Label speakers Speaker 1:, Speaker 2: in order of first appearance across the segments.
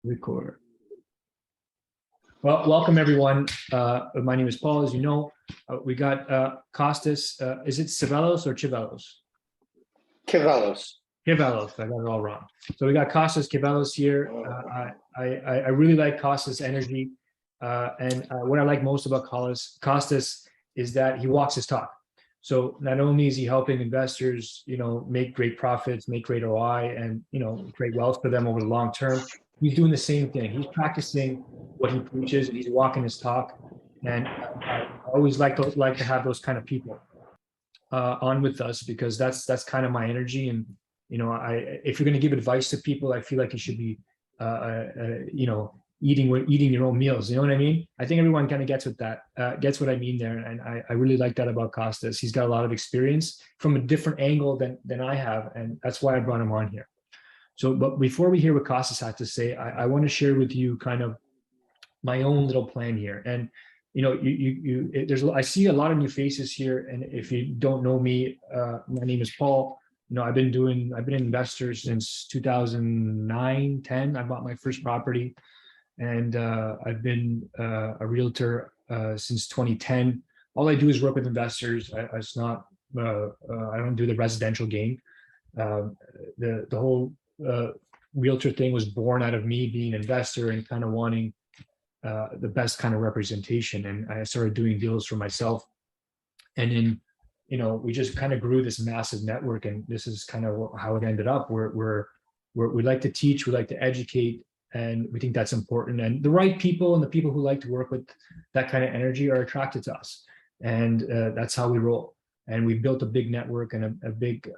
Speaker 1: Record. Well, welcome everyone. My name is Paul. As you know, we got Costas. Is it Civelos or Chivelos?
Speaker 2: Civelos.
Speaker 1: Civelos. I got it all wrong. So we got Costas Civelos here. I really like Costas' energy, and what I like most about Costas is that he walks his talk. So not only is he helping investors, make great profits, make great ROI, and create wealth for them over the long term, he's doing the same thing. He's practicing what he preaches, and he's walking his talk. And I always like to have those kind of people on with us, because that's kind of my energy. And if you're going to give advice to people, I feel like you should be eating your own meals. You know what I mean? I think everyone kind of gets what I mean there. And I really like that about Costas. He's got a lot of experience from a different angle than I have. And that's why I brought him on here. So, but before we hear what Costas had to say, I want to share with you kind of my own little plan here. And, I see a lot of new faces here. And if you don't know me, my name is Paul. I've been an investor since 2009, 10. I bought my first property, and I've been a realtor since 2010. All I do is work with investors. I don't do the residential game. The whole realtor thing was born out of me being an investor and kind of wanting the best kind of representation. And I started doing deals for myself. And then, we just kind of grew this massive network. And this is kind of how it ended up. We like to teach, we like to educate, and we think that's important. And the right people and the people who like to work with that kind of energy are attracted to us. And that's how we roll. And we've built a big network and a big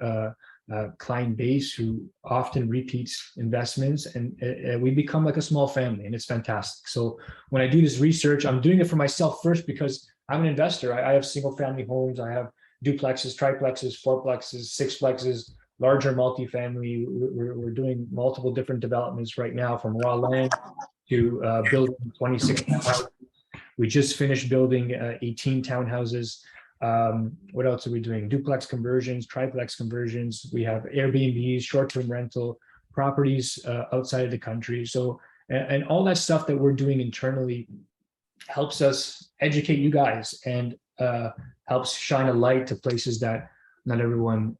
Speaker 1: client base who often repeats investments, and we become like a small family, and it's fantastic. So when I do this research, I'm doing it for myself first, because I'm an investor. I have single family homes. I have duplexes, triplexes, fourplexes, sixplexes, larger multifamily. We're doing multiple different developments right now, from raw land to building 26 townhouses. We just finished building 18 townhouses. What else are we doing? Duplex conversions, triplex conversions. We have Airbnbs, short-term rental properties outside of the country. So, and all that stuff that we're doing internally helps us educate you guys, and helps shine a light to places that not everyone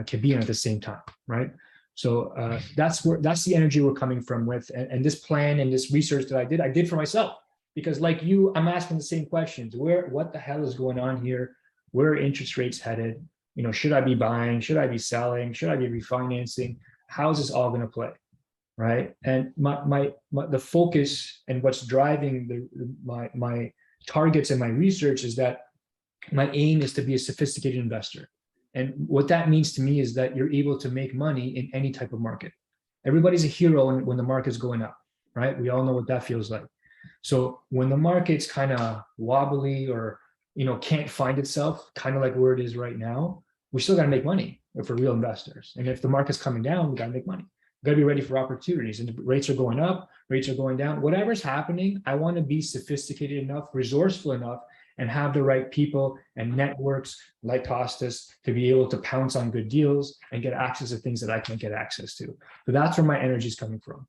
Speaker 1: can be in at the same time, right? So that's the energy we're coming from with. And this plan and this research that I did for myself. Because like you, I'm asking the same questions. What the hell is going on here? Where are interest rates headed? Should I be buying? Should I be selling? Should I be refinancing? How is this all going to play, right? And the focus and what's driving my targets and my research is that my aim is to be a sophisticated investor. And what that means to me is that you're able to make money in any type of market. Everybody's a hero when the market's going up, right? We all know what that feels like. So when the market's kind of wobbly or, can't find itself, kind of like where it is right now, we still got to make money if we're real investors. And if the market's coming down, we got to make money. We got to be ready for opportunities. And if rates are going up, rates are going down, whatever's happening, I want to be sophisticated enough, resourceful enough, and have the right people and networks like Costas to be able to pounce on good deals and get access to things that I can't get access to. So that's where my energy is coming from.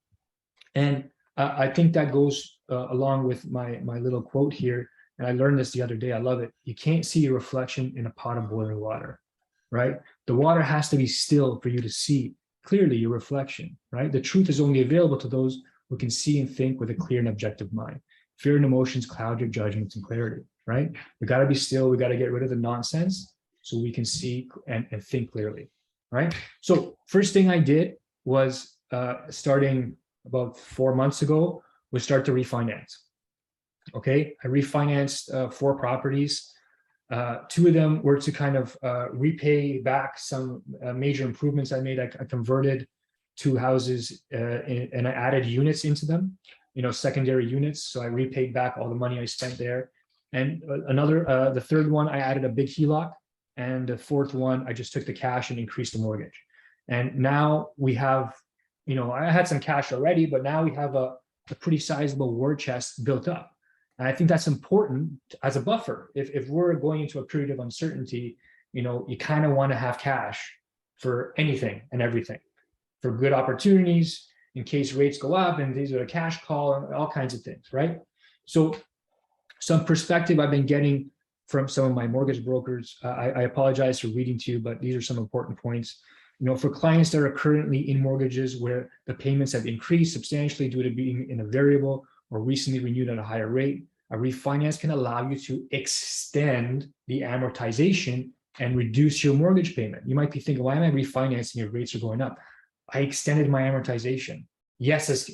Speaker 1: And I think that goes along with my little quote here. And I learned this the other day. I love it. You can't see your reflection in a pot of boiling water, right? The water has to be still for you to see clearly your reflection, right? The truth is only available to those who can see and think with a clear and objective mind. Fear and emotions cloud your judgments and clarity, right? We got to be still. We got to get rid of the nonsense so we can see and think clearly, right? So first thing I did was starting about 4 months ago, we start to refinance. Okay, I refinanced 4 properties. 2 of them were to kind of repay back some major improvements I made. I converted 2 houses and I added units into them, secondary units. So I repaid back all the money I spent there. And the third one, I added a big HELOC. And the 4th one, I just took the cash and increased the mortgage. And now we have, I had some cash already, but now we have a pretty sizable war chest built up. And I think that's important as a buffer. If we're going into a period of uncertainty, you kind of want to have cash for anything and everything, for good opportunities, in case rates go up, and these are a cash call and all kinds of things, right? So some perspective I've been getting from some of my mortgage brokers. I apologize for reading to you, but these are some important points. For clients that are currently in mortgages where the payments have increased substantially due to being in a variable or recently renewed at a higher rate, a refinance can allow you to extend the amortization and reduce your mortgage payment. You might be thinking, why am I refinancing if rates are going up? I extended my amortization. Yes,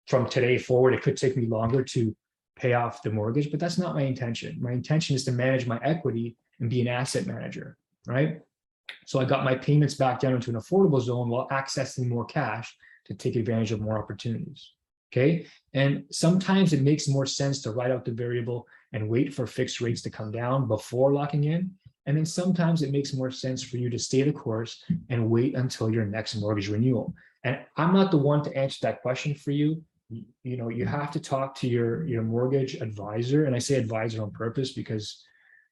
Speaker 1: from today forward, it could take me longer to pay off the mortgage, but that's not my intention. My intention is to manage my equity and be an asset manager, right? So I got my payments back down into an affordable zone while accessing more cash to take advantage of more opportunities, okay? And sometimes it makes more sense to write out the variable and wait for fixed rates to come down before locking in. And then sometimes it makes more sense for you to stay the course and wait until your next mortgage renewal. And I'm not the one to answer that question for you. You have to talk to your mortgage advisor. And I say advisor on purpose because,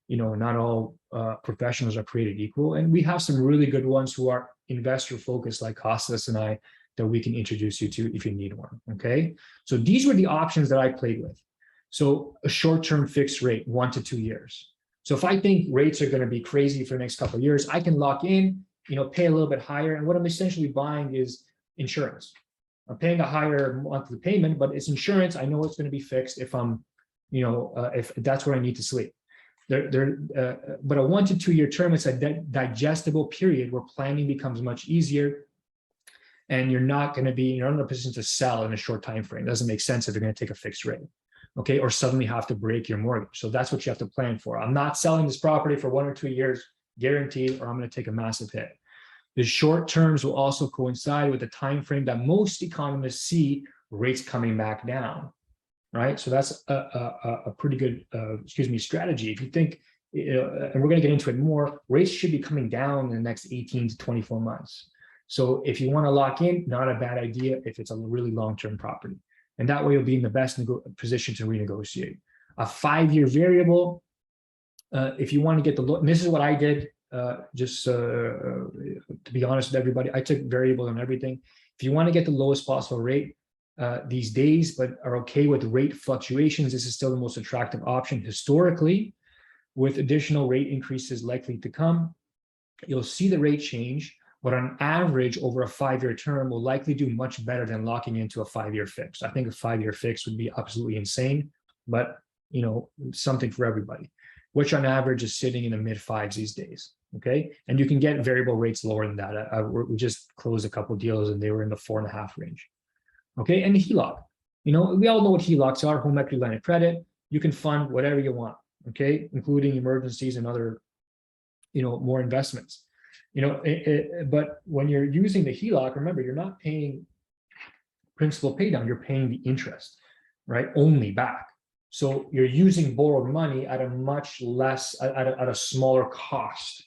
Speaker 1: not all professionals are created equal. And we have some really good ones who are investor focused like Costas and I that we can introduce you to if you need one, okay? So these were the options that I played with. So a short-term fixed rate, 1 to 2 years. So if I think rates are going to be crazy for the next couple of years, I can lock in, pay a little bit higher. And what I'm essentially buying is insurance. I'm paying a higher monthly payment, but it's insurance. I know it's going to be fixed if I'm, if that's where I need to sleep. But a 1 to 2 year term, it's a digestible period where planning becomes much easier, and you're not in a position to sell in a short time frame. It doesn't make sense if you're going to take a fixed rate, okay, or suddenly have to break your mortgage. So that's what you have to plan for. I'm not selling this property for 1 or 2 years, guaranteed, or I'm going to take a massive hit. The short terms will also coincide with the time frame that most economists see rates coming back down, right? So that's a pretty good, strategy. If you think, and we're going to get into it more, rates should be coming down in the next 18 to 24 months. So if you want to lock in, not a bad idea if it's a really long-term property. And that way you'll be in the best position to renegotiate. A 5-year variable, if you want to get and this is what I did, to be honest with everybody, I took variable on everything. If you want to get the lowest possible rate these days, but are okay with rate fluctuations, this is still the most attractive option historically. With additional rate increases likely to come, you'll see the rate change, but on average over a 5-year term will likely do much better than locking into a 5-year fix. I think a 5-year fix would be absolutely insane, but something for everybody, which on average is sitting in the mid-5s these days. Okay, and you can get variable rates lower than that. We just closed a couple of deals and they were in the 4.5 range. Okay, and the HELOC, we all know what HELOCs are: home equity line of credit. You can fund whatever you want, okay, including emergencies and other, more investments. But when you're using the HELOC, remember, you're not paying principal pay down, you're paying the interest, right, only back. So you're using borrowed money at a much less, at a smaller cost.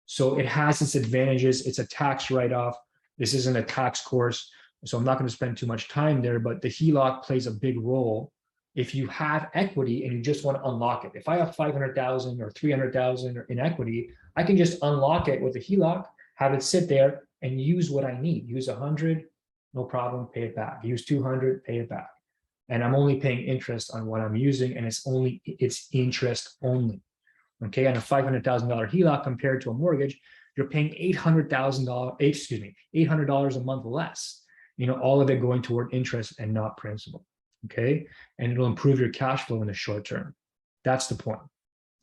Speaker 1: So it has its advantages. It's a tax write-off. This isn't a tax course, so I'm not going to spend too much time there, but the HELOC plays a big role if you have equity and you just want to unlock it. If I have 500,000 or 300,000 in equity, I can just unlock it with a HELOC, have it sit there and use what I need. Use 100, no problem, pay it back. Use 200, pay it back. And I'm only paying interest on what I'm using, and it's interest only. Okay, on a $500,000 HELOC compared to a mortgage, you're paying $800 a month less. All of it going toward interest and not principal. Okay, and it'll improve your cash flow in the short term. That's the point.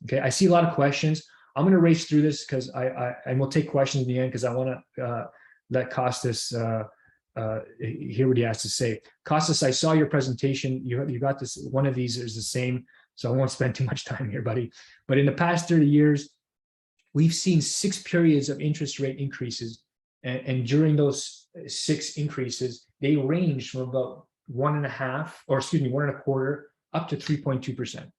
Speaker 1: Okay, I see a lot of questions. I'm going to race through this because and we'll take questions in the end because I want to let Costas hear what he has to say. Costas, I saw your presentation. You got this. One of these is the same, so I won't spend too much time here, buddy. But in the past 30 years, we've seen 6 periods of interest rate increases, and during those 6 increases, they ranged from about 1.25% up to 3.2%.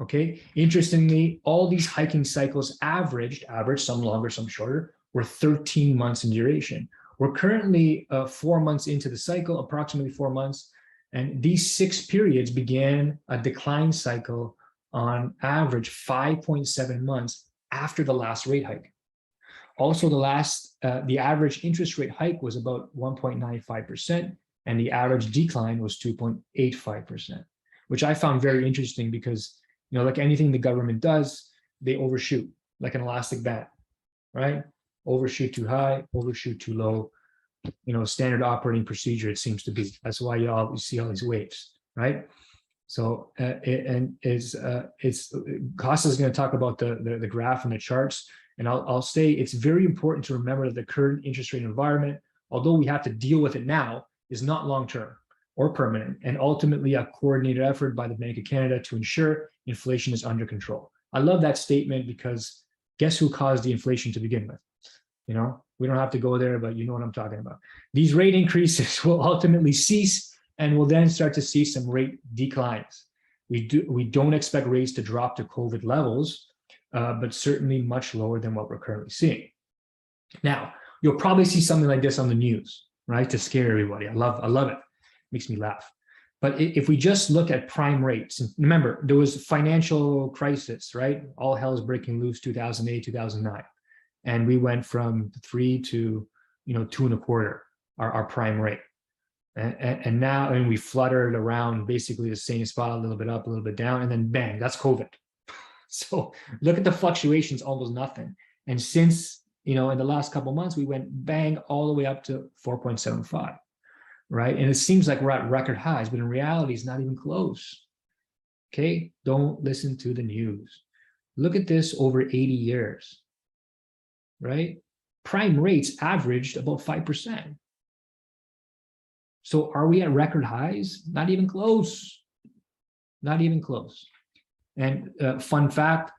Speaker 1: Okay. Interestingly, all these hiking cycles average, some longer, some shorter, were 13 months in duration. We're currently 4 months into the cycle, approximately 4 months, and these 6 periods began a decline cycle on average 5.7 months after the last rate hike. Also, the average interest rate hike was about 1.95%, and the average decline was 2.85%, which I found very interesting because, like anything the government does, they overshoot like an elastic band, right? Overshoot too high, overshoot too low. Standard operating procedure, it seems to be. That's why you see all these waves, right? So, Costas is going to talk about the graph and the charts. And I'll say it's very important to remember that the current interest rate environment, although we have to deal with it now, is not long-term or permanent, and ultimately a coordinated effort by the Bank of Canada to ensure inflation is under control. I love that statement because guess who caused the inflation to begin with? We don't have to go there, but you know what I'm talking about. These rate increases will ultimately cease, and we'll then start to see some rate declines. We don't expect rates to drop to COVID levels, but certainly much lower than what we're currently seeing. Now, you'll probably see something like this on the news, right? To scare everybody. I love it. Makes me laugh. But if we just look at prime rates, and remember, there was financial crisis, right? All hell is breaking loose 2008, 2009. And we went from 3 to 2.25, our prime rate. And now, we fluttered around basically the same spot, a little bit up, a little bit down, and then bang, that's COVID. So look at the fluctuations, almost nothing. And since, in the last couple of months, we went bang all the way up to 4.75, right? And it seems like we're at record highs, but in reality, it's not even close. Okay, don't listen to the news. Look at this over 80 years, right? Prime rates averaged about 5%. So are we at record highs? Not even close. Not even close. And fun fact,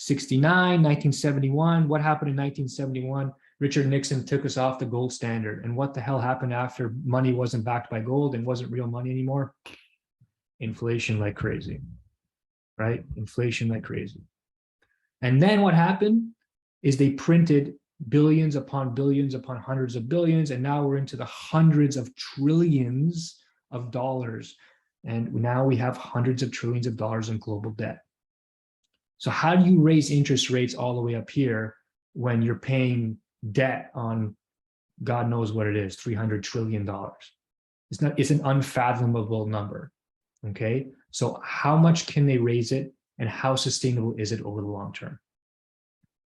Speaker 1: 1971, what happened in 1971? Richard Nixon took us off the gold standard. And what the hell happened after money wasn't backed by gold and wasn't real money anymore? Inflation like crazy, right? Inflation like crazy. And then what happened is they printed billions upon hundreds of billions, and now we're into the hundreds of trillions of dollars. And now we have hundreds of trillions of dollars in global debt. So how do you raise interest rates all the way up here when you're paying debt on God knows what it is, $300 trillion? It's an unfathomable number, okay? So how much can they raise it, and how sustainable is it over the long term?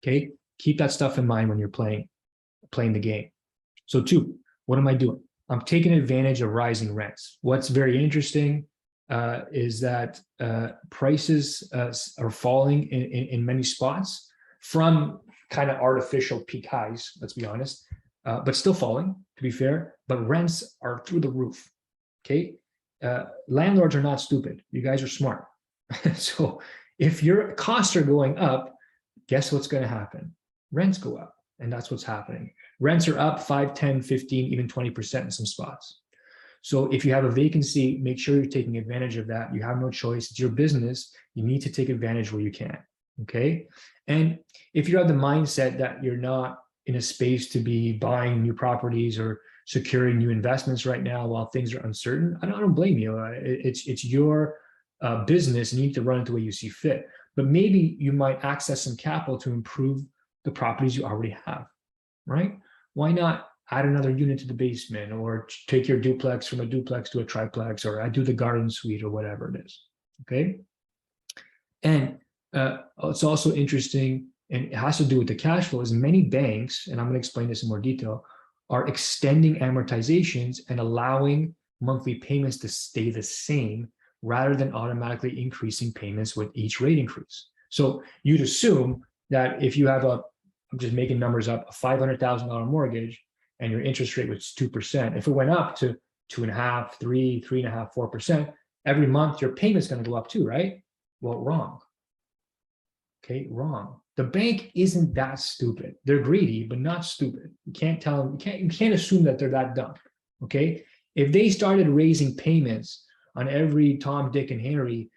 Speaker 1: Okay, keep that stuff in mind when you're playing the game. So 2, what am I doing? I'm taking advantage of rising rents. What's very interesting is that prices are falling in many spots from kind of artificial peak highs, let's be honest, but still falling, to be fair, but rents are through the roof, okay? Landlords are not stupid. You guys are smart. So if your costs are going up, guess what's going to happen? Rents go up, and that's what's happening. Rents are up 5, 10, 15, even 20% in some spots. So if you have a vacancy, make sure you're taking advantage of that. You have no choice. It's your business. You need to take advantage where you can, okay? And if you have the mindset that you're not in a space to be buying new properties or securing new investments right now while things are uncertain, I don't blame you. It's your business, and you need to run it the way you see fit. But maybe you might access some capital to improve the properties you already have, right? Why not add another unit to the basement, or take your duplex from a duplex to a triplex, or I do the garden suite, or whatever it is, okay? And it's also interesting, and it has to do with the cash flow, is many banks, and I'm going to explain this in more detail, are extending amortizations and allowing monthly payments to stay the same rather than automatically increasing payments with each rate increase. So you'd assume that if you have I'm just making numbers up, a $500,000 mortgage, and your interest rate was 2%, if it went up to 2.5%, 3%, 3.5%, 4%, every month your payment's going to go up too, right? Well, wrong. Okay, wrong. The bank isn't that stupid. They're greedy, but not stupid. You can't tell them, you can't assume that they're that dumb. Okay, if they started raising payments on every Tom, Dick, and Harry,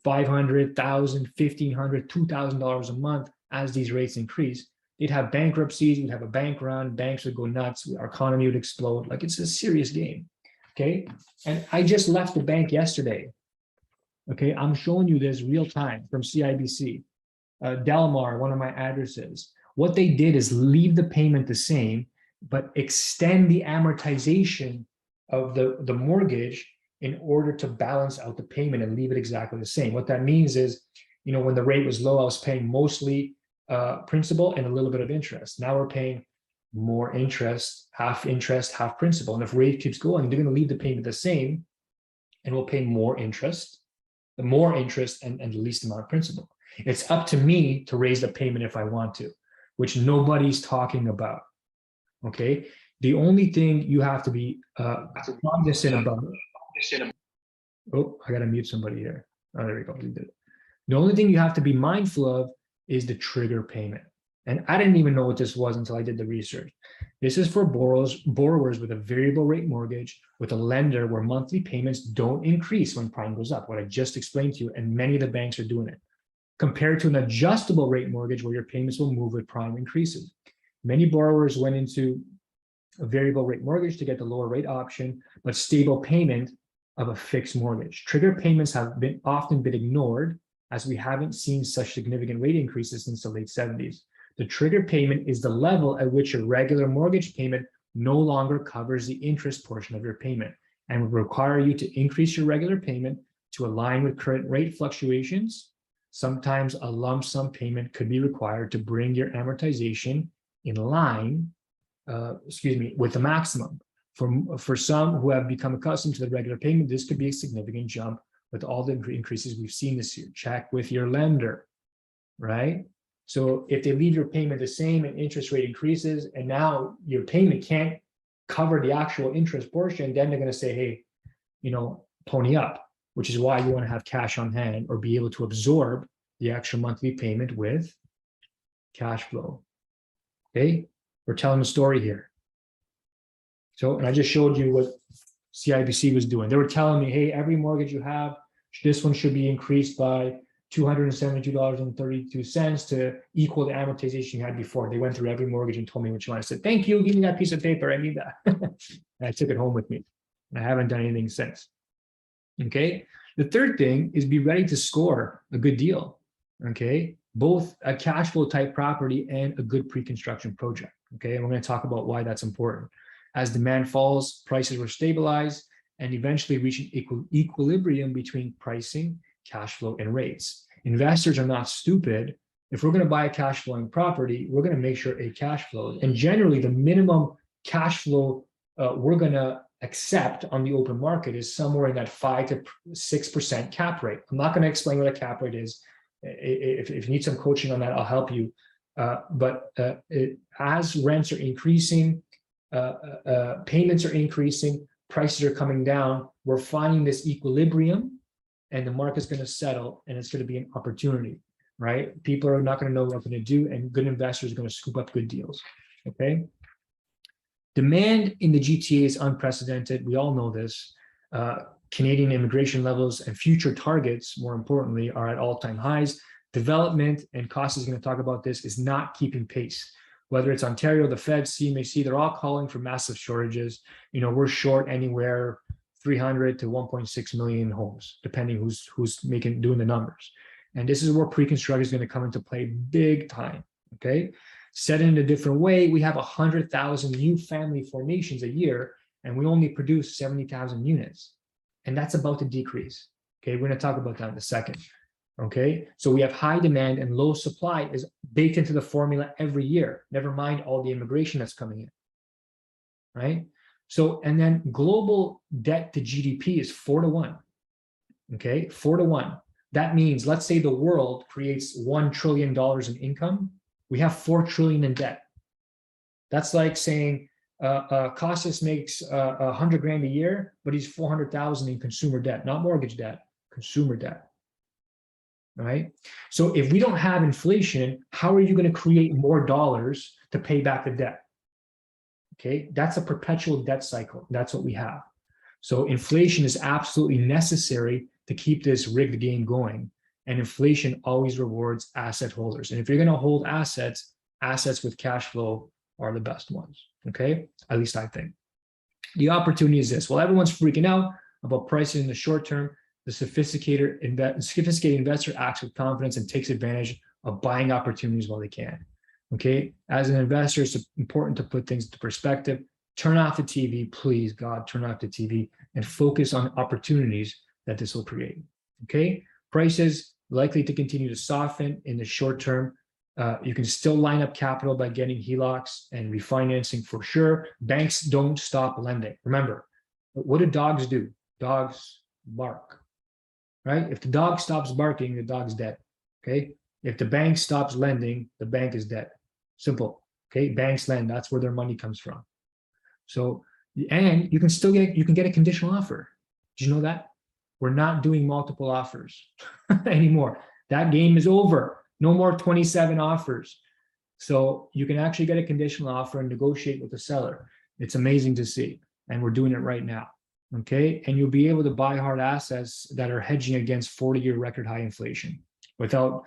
Speaker 1: $500, $1,000, $1,500, $2,000 a month as these rates increase, they'd have bankruptcies, we'd have a bank run, banks would go nuts, our economy would explode. Like, it's a serious game, okay? And I just left the bank yesterday, okay? I'm showing you this real time from CIBC. Delmar, one of my addresses. What they did is leave the payment the same, but extend the amortization of the mortgage in order to balance out the payment and leave it exactly the same. What that means is, when the rate was low, I was paying mostly principal and a little bit of interest. Now we're paying more interest, half principal. And if rate keeps going, they're going to leave the payment the same, and we'll pay more interest, and the least amount of principal. It's up to me to raise the payment if I want to, which nobody's talking about. Okay. The only thing you have to be cognizant about. Oh, I got to mute somebody here. Oh, there we go. We did it. The only thing you have to be mindful of is the trigger payment. And I didn't even know what this was until I did the research. This is for borrowers with a variable rate mortgage with a lender where monthly payments don't increase when prime goes up, what I just explained to you, and many of the banks are doing it, compared to an adjustable rate mortgage where your payments will move with prime increases. Many borrowers went into a variable rate mortgage to get the lower rate option, but stable payment of a fixed mortgage. Trigger payments have often been ignored, as we haven't seen such significant rate increases since the late 70s. The trigger payment is the level at which your regular mortgage payment no longer covers the interest portion of your payment and would require you to increase your regular payment to align with current rate fluctuations. Sometimes a lump sum payment could be required to bring your amortization in line, with the maximum. For some who have become accustomed to the regular payment, this could be a significant jump with all the increases we've seen this year. Check with your lender, right? So if they leave your payment the same and interest rate increases, and now your payment can't cover the actual interest portion, then they're going to say, hey, pony up, which is why you want to have cash on hand or be able to absorb the extra monthly payment with cash flow. Okay, we're telling a story here. So, and I just showed you what CIBC was doing. They were telling me, hey, every mortgage you have, this one should be increased by $272.32 to equal the amortization you had before. They went through every mortgage and told me what you want. I said, thank you, give me that piece of paper, I need that. And I took it home with me. And I haven't done anything since. Okay, the third thing is be ready to score a good deal. Okay, both a cash flow type property and a good pre-construction project. Okay, and we're going to talk about why that's important. As demand falls, prices will stabilize and eventually reach an equilibrium between pricing, cash flow, and rates. Investors are not stupid. If we're going to buy a cash flowing property, we're going to make sure it cash flows. And generally, the minimum cash flow we're going to accept on the open market is somewhere in that 5 to 6% cap rate. I'm not going to explain what a cap rate is. If you need some coaching on that, I'll help you. But as rents are increasing, payments are increasing, prices are coming down, we're finding this equilibrium, and the market's going to settle, and it's going to be an opportunity, right? People are not going to know what they're going to do, and good investors are going to scoop up good deals. Okay. Demand in the GTA is unprecedented. We all know this. Canadian immigration levels and future targets, more importantly, are at all-time highs. Development, and Costas is going to talk about this, is not keeping pace. Whether it's Ontario, the Fed, CMHC, they're all calling for massive shortages. We're short anywhere 300 to 1.6 million homes, depending who's doing the numbers. And this is where pre-construction is going to come into play big time. Okay, said in a different way, we have 100,000 new family formations a year, and we only produce 70,000 units, and that's about to decrease. Okay, we're going to talk about that in a second. Okay, so we have high demand and low supply is baked into the formula every year. Never mind all the immigration that's coming in, right? So, and then global debt to GDP is 4 to 1. Okay, 4 to 1. That means, let's say the world creates $1 trillion in income, we have 4 trillion in debt. That's like saying Costas makes 100 grand a year, but he's 400,000 in consumer debt, not mortgage debt, consumer debt. All right. So if we don't have inflation, how are you going to create more dollars to pay back the debt? Okay, that's a perpetual debt cycle. That's what we have. So inflation is absolutely necessary to keep this rigged game going. And inflation always rewards asset holders. And if you're going to hold assets with cash flow are the best ones. Okay, at least I think. The opportunity is this. Well, everyone's freaking out about pricing in the short term. The sophisticated investor acts with confidence and takes advantage of buying opportunities while they can. Okay. As an investor, it's important to put things into perspective. Turn off the TV, please, God, turn off the TV and focus on opportunities that this will create. Okay. Prices likely to continue to soften in the short term. You can still line up capital by getting HELOCs and refinancing for sure. Banks don't stop lending. Remember, what do dogs do? Dogs bark, right? If the dog stops barking, the dog's dead. Okay. If the bank stops lending, the bank is dead. Simple. Okay. Banks lend. That's where their money comes from. So, and you can get a conditional offer. Did you know that? We're not doing multiple offers anymore. That game is over. No more 27 offers. So you can actually get a conditional offer and negotiate with the seller. It's amazing to see. And we're doing it right now. Okay. And you'll be able to buy hard assets that are hedging against 40-year record high inflation without,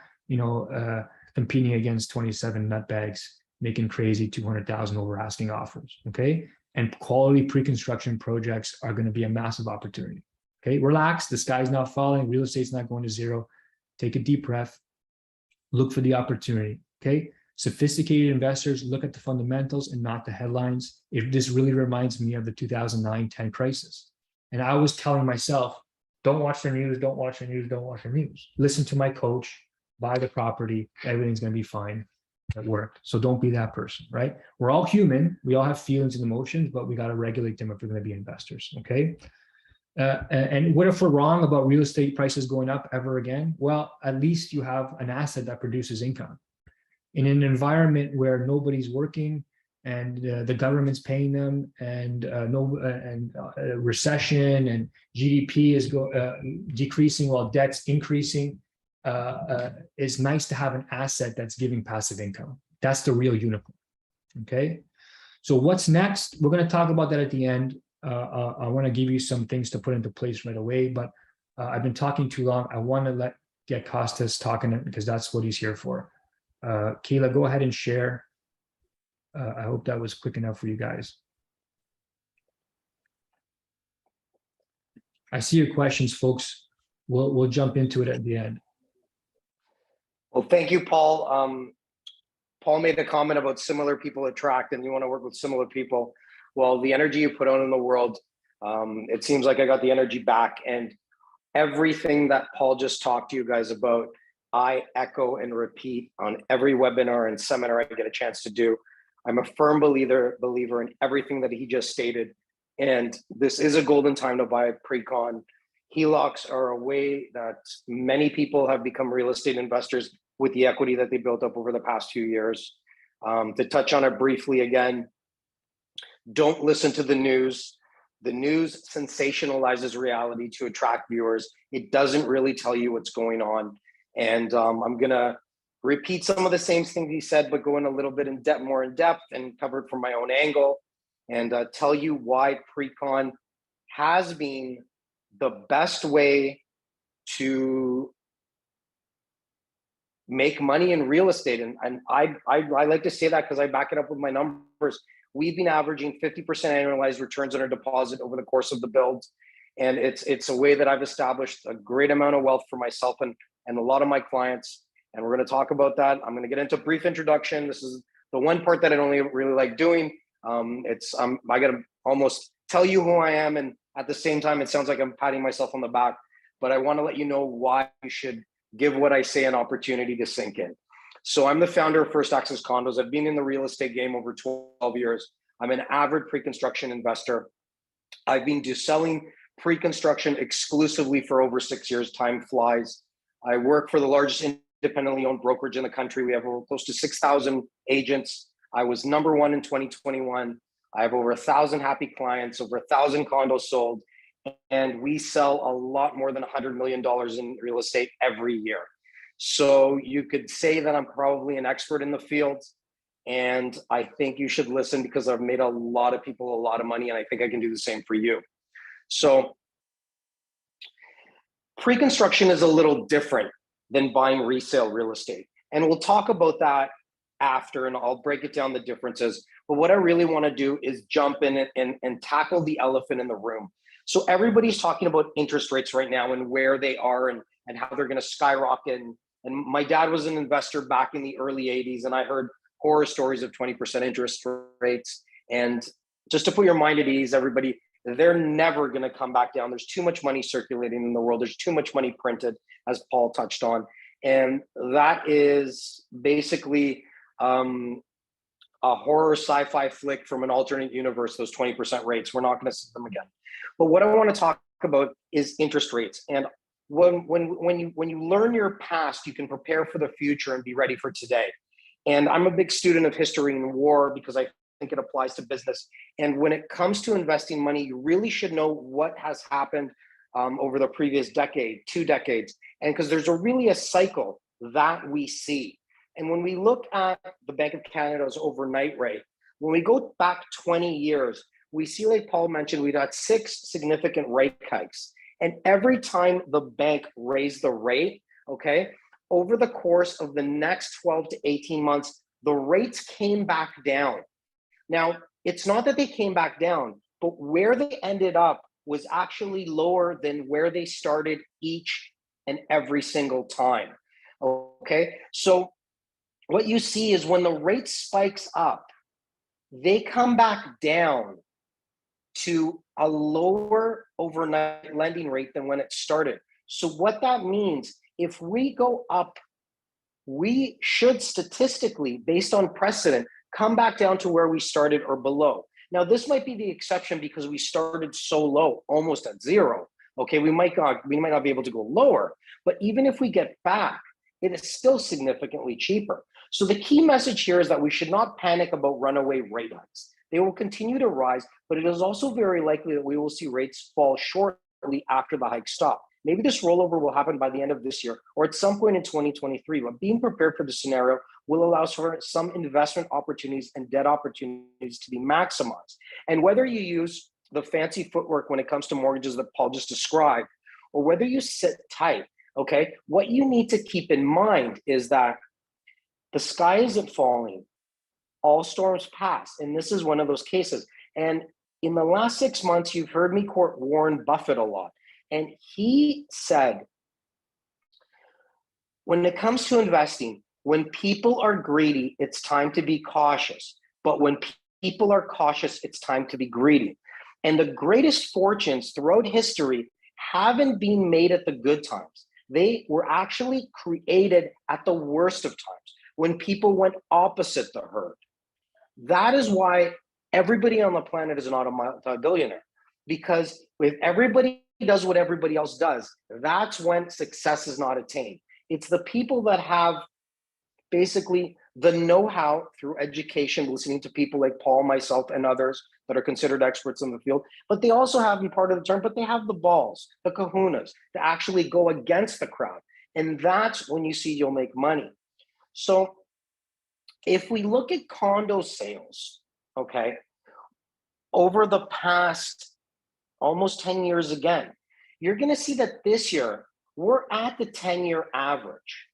Speaker 1: competing against 27 nutbags, making crazy 200,000 over asking offers. Okay. And quality pre-construction projects are going to be a massive opportunity. Okay. Relax. The sky's not falling. Real estate's not going to zero. Take a deep breath. Look for the opportunity. Okay. Sophisticated investors look at the fundamentals and not the headlines. This really reminds me of the 2009-10 crisis. And I was telling myself, don't watch the news, don't watch the news, don't watch the news. Listen to my coach, buy the property, everything's going to be fine. It worked. So don't be that person, right? We're all human. We all have feelings and emotions, but we got to regulate them if we're going to be investors. Okay. And what if we're wrong about real estate prices going up ever again? Well, at least you have an asset that produces income. In an environment where nobody's working and the government's paying them, and recession and GDP is decreasing while debt's increasing, it's nice to have an asset that's giving passive income. That's the real unicorn. Okay. So what's next? We're going to talk about that at the end. I want to give you some things to put into place right away, but I've been talking too long. I want to get Costas talking because that's what he's here for. Kayla, go ahead and share. I hope that was quick enough for you guys. I see your questions, folks. We'll jump into it at the end.
Speaker 2: Well, thank you, Paul. Paul made a comment about similar people attract, and you want to work with similar people. Well, the energy you put out in the world, it seems like I got the energy back, and everything that Paul just talked to you guys about, I echo and repeat on every webinar and seminar I get a chance to do. I'm a firm believer in everything that he just stated. And this is a golden time to buy a pre-con. HELOCs are a way that many people have become real estate investors with the equity that they built up over the past few years. To touch on it briefly again, don't listen to the news. The news sensationalizes reality to attract viewers. It doesn't really tell you what's going on. And I'm going to repeat some of the same things he said, but go in a little bit more in depth and cover it from my own angle and tell you why pre-con has been the best way to make money in real estate. And I like to say that because I back it up with my numbers. We've been averaging 50% annualized returns on our deposit over the course of the build. And it's a way that I've established a great amount of wealth for myself and a lot of my clients. And we're going to talk about that. I'm going to get into a brief introduction. This is the one part that I don't really like doing. I got to almost tell you who I am. And at the same time, it sounds like I'm patting myself on the back, but I want to let you know why you should give what I say an opportunity to sink in. So I'm the founder of First Access Condos. I've been in the real estate game over 12 years. I'm an avid pre-construction investor. I've been selling pre-construction exclusively for over 6 years. Time flies. I work for the largest independently owned brokerage in the country. We have close to 6,000 agents. I was #1 in 2021. I have over 1,000 happy clients, over 1,000 condos sold, and we sell a lot more than $100 million in real estate every year. So you could say that I'm probably an expert in the field, and I think you should listen because I've made a lot of people a lot of money, and I think I can do the same for you. So pre-construction is a little different than buying resale real estate. And we'll talk about that after, and I'll break it down the differences. But what I really want to do is jump in and tackle the elephant in the room. So everybody's talking about interest rates right now and where they are and how they're going to skyrocket. And my dad was an investor back in the early 80s, and I heard horror stories of 20% interest rates. And just to put your mind at ease, everybody, they're never going to come back down. There's too much money circulating in the world. There's too much money printed, as Paul touched on. And that is basically a horror sci-fi flick from an alternate universe, those 20% rates. We're not going to see them again. But what I want to talk about is interest rates. And when you learn your past, you can prepare for the future and be ready for today. And I'm a big student of history and war because I think it applies to business. And when it comes to investing money, you really should know what has happened over the previous decade, 2 decades. And because there's really a cycle that we see. And when we look at the Bank of Canada's overnight rate, when we go back 20 years, we see, like Paul mentioned, we've had 6 significant rate hikes. And every time the bank raised the rate, okay, over the course of the next 12 to 18 months, the rates came back down. Now, it's not that they came back down, but where they ended up was actually lower than where they started each and every single time, okay? So what you see is when the rate spikes up, they come back down to a lower overnight lending rate than when it started. So what that means, if we go up, we should statistically, based on precedent, come back down to where we started or below. Now, this might be the exception because we started so low, almost at zero. Okay, we might not be able to go lower, but even if we get back, it is still significantly cheaper. So the key message here is that we should not panic about runaway rate hikes. They will continue to rise, but it is also very likely that we will see rates fall shortly after the hike stop. Maybe this rollover will happen by the end of this year or at some point in 2023, but being prepared for the scenario will allow for some investment opportunities and debt opportunities to be maximized. And whether you use the fancy footwork when it comes to mortgages that Paul just described, or whether you sit tight, okay, what you need to keep in mind is that the sky isn't falling. All storms pass. And this is one of those cases. And in the last 6 months, you've heard me quote Warren Buffett a lot. And he said, when it comes to investing, when people are greedy, it's time to be cautious. But when people are cautious, it's time to be greedy. And the greatest fortunes throughout history haven't been made at the good times. They were actually created at the worst of times, when people went opposite the herd. That is why everybody on the planet is not a multi-billionaire. Because if everybody does what everybody else does, that's when success is not attained. It's the people that have basically the know-how through education, listening to people like Paul, myself, and others that are considered experts in the field, but they also have, in part of the term, but they have the balls, the kahunas, to actually go against the crowd. And that's when you see you'll make money. So if we look at condo sales, okay, over the past almost 10 years again, you're going to see that this year we're at the 10-year average,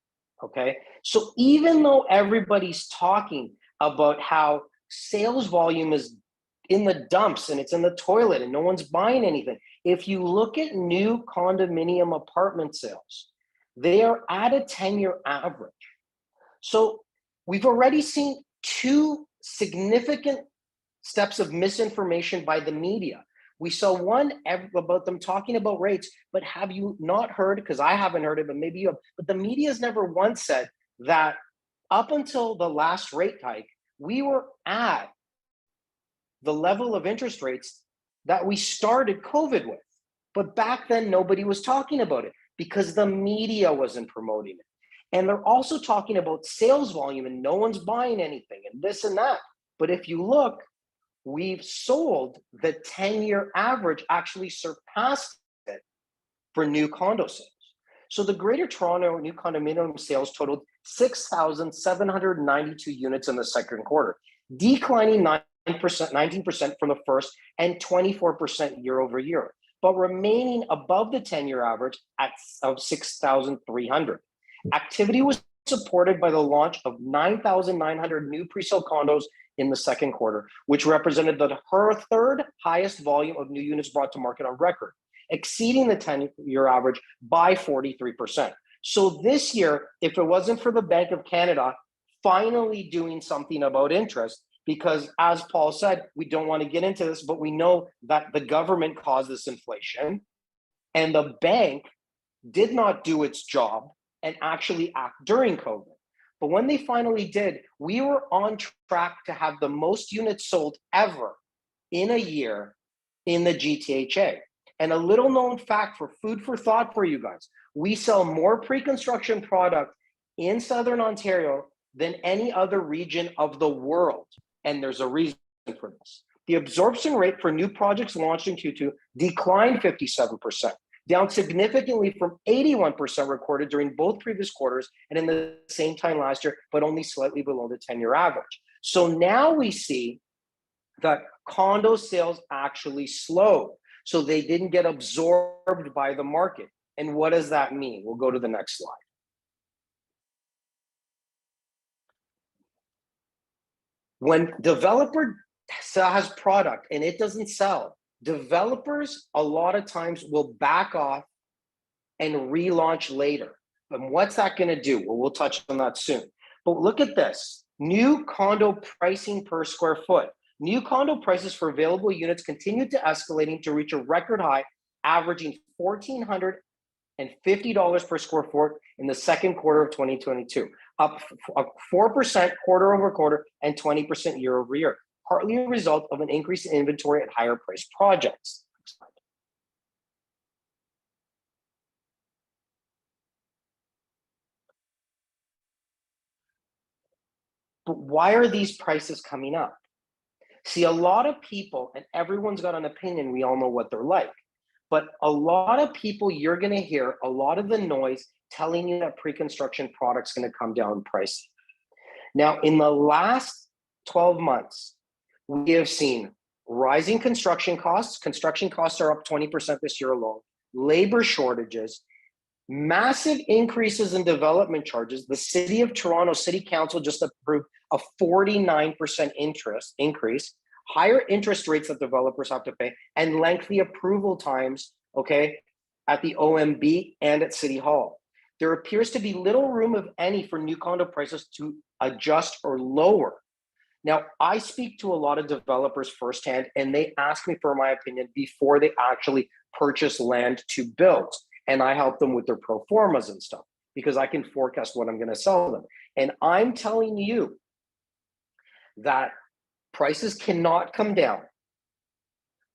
Speaker 2: okay? So even though everybody's talking about how sales volume is in the dumps and it's in the toilet and no one's buying anything, if you look at new condominium apartment sales, they are at a 10-year average. So we've already seen 2 significant steps of misinformation by the media. We saw one about them talking about rates, but have you not heard, because I haven't heard it, but maybe you have, but the media has never once said that up until the last rate hike, we were at the level of interest rates that we started COVID with. But back then, nobody was talking about it because the media wasn't promoting it. And they're also talking about sales volume and no one's buying anything and this and that. But if you look, we've sold the 10-year average, actually surpassed it for new condo sales. So the Greater Toronto new condominium sales totaled 6,792 units in the second quarter, declining 19% from the first and 24% year over year, but remaining above the 10-year average of 6,300. Activity was supported by the launch of 9,900 new presale condos in the second quarter, which represented the third highest volume of new units brought to market on record, exceeding the 10-year average by 43%. So this year, if it wasn't for the Bank of Canada finally doing something about interest, because as Paul said, we don't want to get into this, but we know that the government caused this inflation and the bank did not do its job and actually act during COVID. But when they finally did, we were on track to have the most units sold ever in a year in the GTHA. And a little known fact for food for thought for you guys, we sell more pre-construction product in Southern Ontario than any other region of the world. And there's a reason for this. The absorption rate for new projects launched in Q2 declined 57%, down significantly from 81% recorded during both previous quarters and in the same time last year, but only slightly below the 10-year average. So now we see that condo sales actually slowed. So they didn't get absorbed by the market. And what does that mean? We'll go to the next slide. When developer has product and it doesn't sell, developers a lot of times will back off and relaunch later. And what's that going to do? Well, we'll touch on that soon. But look at this. New condo pricing per square foot. New condo prices for available units continued to escalating to reach a record high, averaging $1,450 per square foot in the second quarter of 2022, up 4% quarter over quarter and 20% year over year, partly a result of an increase in inventory at higher priced projects. But why are these prices coming up? See, a lot of people, and everyone's got an opinion, we all know what they're like, but a lot of people, you're going to hear a lot of the noise telling you that pre-construction product's going to come down in price. Now, in the last 12 months, we have seen rising construction costs. Construction costs are up 20% this year alone, labor shortages, massive increases in development charges. The City of Toronto City Council just approved a 49% increase, higher interest rates that developers have to pay, and lengthy approval times, okay, at the OMB and at City Hall. There appears to be little room, if any, for new condo prices to adjust or lower. Now, I speak to a lot of developers firsthand, and they ask me for my opinion before they actually purchase land to build. And I help them with their pro formas and stuff because I can forecast what I'm going to sell them. And I'm telling you that prices cannot come down.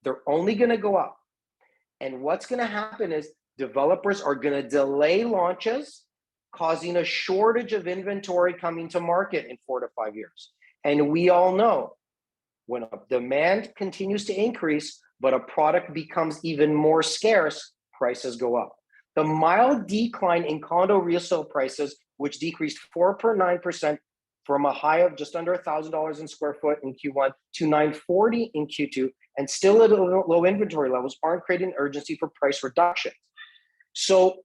Speaker 2: They're only going to go up. And what's going to happen is developers are going to delay launches, causing a shortage of inventory coming to market in 4 to 5 years. And we all know when a demand continues to increase, but a product becomes even more scarce, prices go up. The mild decline in condo resale prices, which decreased 4.9% from a high of just under $1,000 in square foot in Q1 to $940 in Q2, and still at low inventory levels, aren't creating urgency for price reductions. So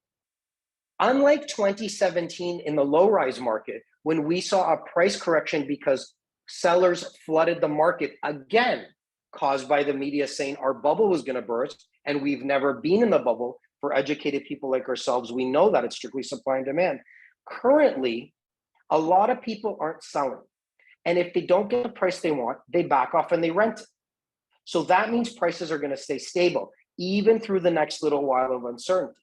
Speaker 2: unlike 2017 in the low-rise market, when we saw a price correction because sellers flooded the market again, caused by the media saying our bubble was going to burst, and we've never been in the bubble. For educated people like ourselves, we know that it's strictly supply and demand. Currently, a lot of people aren't selling. And if they don't get the price they want, they back off and they rent it. So that means prices are going to stay stable, even through the next little while of uncertainty.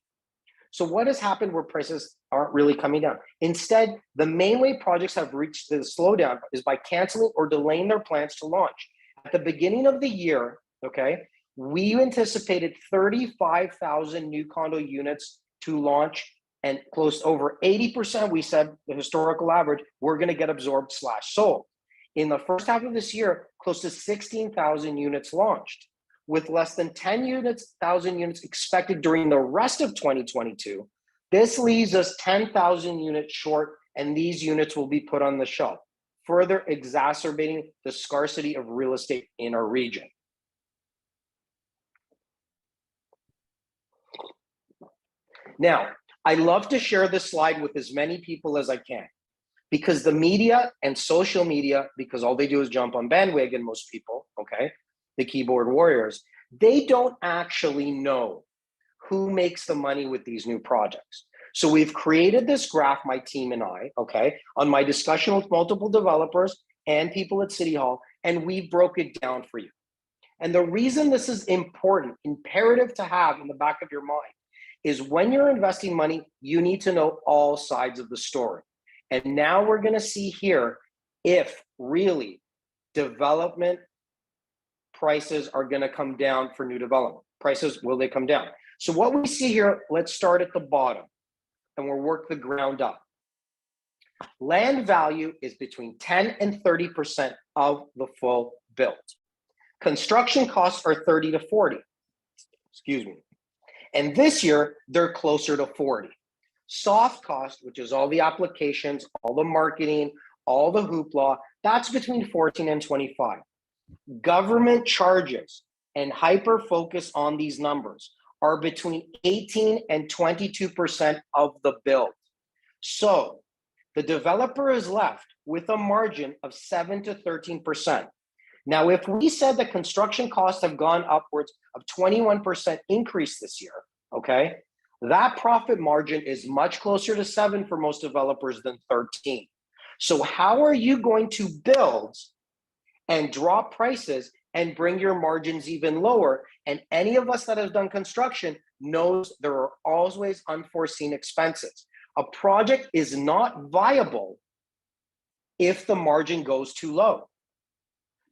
Speaker 2: So what has happened where prices aren't really coming down? Instead, the main way projects have reached the slowdown is by canceling or delaying their plans to launch. At the beginning of the year, okay, we anticipated 35,000 new condo units to launch, and close over 80%, we said the historical average, we're going to get absorbed / sold. In the first half of this year, close to 16,000 units launched, with less than 10,000 units expected during the rest of 2022. This leaves us 10,000 units short, and these units will be put on the shelf, further exacerbating the scarcity of real estate in our region. Now, I love to share this slide with as many people as I can, because the media and social media, because all they do is jump on bandwagon, most people, okay, the keyboard warriors, they don't actually know who makes the money with these new projects. So we've created this graph, my team and I, okay, on my discussion with multiple developers and people at City Hall, and we broke it down for you. And the reason this is important, imperative to have in the back of your mind, is when you're investing money, you need to know all sides of the story. And now we're going to see here if really development prices are going to come down for new development. Prices, will they come down? So what we see here, let's start at the bottom and we'll work the ground up. Land value is between 10 and 30% of the full build. Construction costs are 30 to 40. Excuse me. And this year, they're closer to 40. Soft cost, which is all the applications, all the marketing, all the hoopla, that's between 14 and 25. Government charges and hyper focus on these numbers are between 18 and 22% of the build. So the developer is left with a margin of 7 to 13%. Now, if we said that construction costs have gone upwards of 21% increase this year, okay, that profit margin is much closer to 7 for most developers than 13. So how are you going to build and drop prices and bring your margins even lower? And any of us that has done construction knows there are always unforeseen expenses. A project is not viable if the margin goes too low.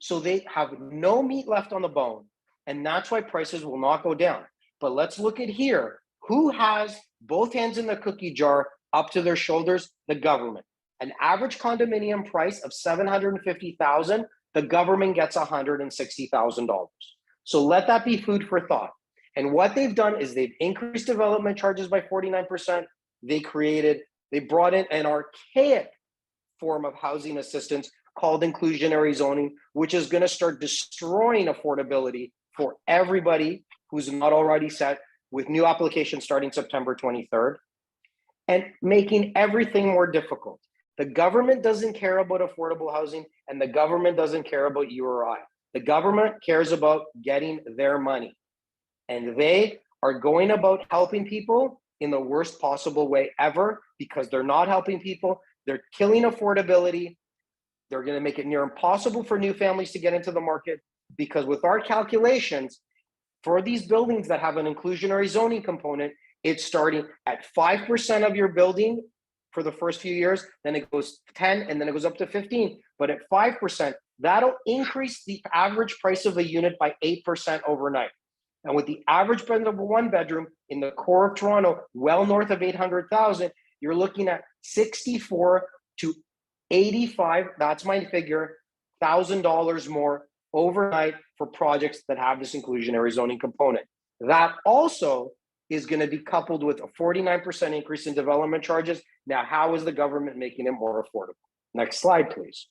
Speaker 2: So they have no meat left on the bone, and that's why prices will not go down. But let's look at here. Who has both hands in the cookie jar up to their shoulders? The government. An average condominium price of $750,000, the government gets $160,000. So let that be food for thought. And what they've done is they've increased development charges by 49%. They brought in an archaic form of housing assistance called inclusionary zoning, which is going to start destroying affordability for everybody who's not already set, with new applications starting September 23rd, and making everything more difficult. The government doesn't care about affordable housing, and the government doesn't care about you or I. The government cares about getting their money, and they are going about helping people in the worst possible way ever, because they're not helping people. They're killing affordability. They're going to make it near impossible for new families to get into the market, because with our calculations, for these buildings that have an inclusionary zoning component, it's starting at 5% of your building for the first few years, then it goes 10, and then it goes up to 15. But at 5%, that'll increase the average price of a unit by 8% overnight. And with the average rent of a one bedroom in the core of Toronto, well north of 800,000, you're looking at 64 to 85, that's my figure, $1,000 more overnight for projects that have this inclusionary zoning component. That also is going to be coupled with a 49% increase in development charges. Now, how is the government making it more affordable? Next slide, please.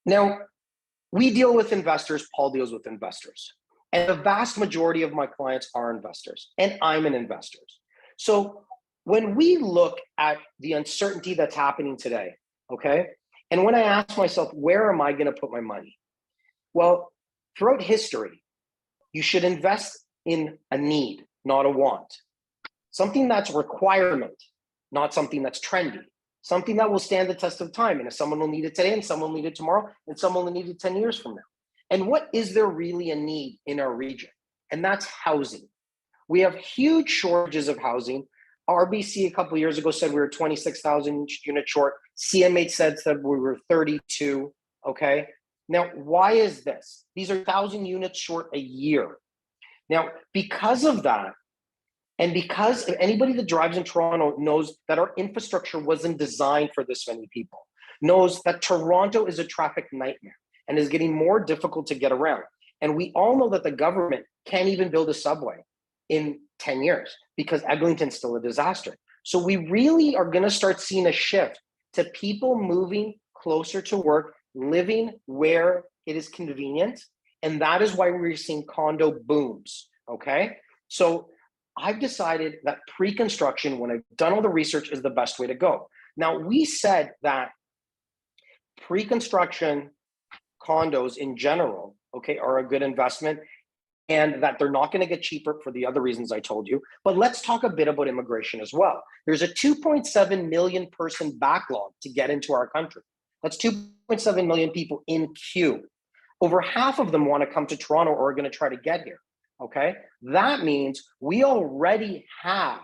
Speaker 2: Now, we deal with investors, Paul deals with investors, and the vast majority of my clients are investors, and I'm an investor. So when we look at the uncertainty that's happening today, okay, and when I ask myself, where am I going to put my money? Well, throughout history, you should invest in a need, not a want. Something that's a requirement, not something that's trendy. Something that will stand the test of time. And if someone will need it today, and someone will need it tomorrow, and someone will need it 10 years from now. And what is there really a need in our region? And that's housing. We have huge shortages of housing. RBC a couple of years ago said we were 26,000 units short. CMH said we were 32, okay? Now, why is this? These are 1,000 units short a year. Now, because of that, and because anybody that drives in Toronto knows that our infrastructure wasn't designed for this many people, knows that Toronto is a traffic nightmare and is getting more difficult to get around. And we all know that the government can't even build a subway in 10 years because Eglinton's still a disaster. So we really are going to start seeing a shift to people moving closer to work, living where it is convenient. And that is why we're seeing condo booms, okay? So I've decided that pre-construction, when I've done all the research, is the best way to go. Now, we said that pre-construction condos in general, okay, are a good investment and that they're not going to get cheaper for the other reasons I told you. But let's talk a bit about immigration as well. There's a 2.7 million person backlog to get into our country. That's 2.7 million people in queue. Over half of them want to come to Toronto or are going to try to get here. Okay, that means we already have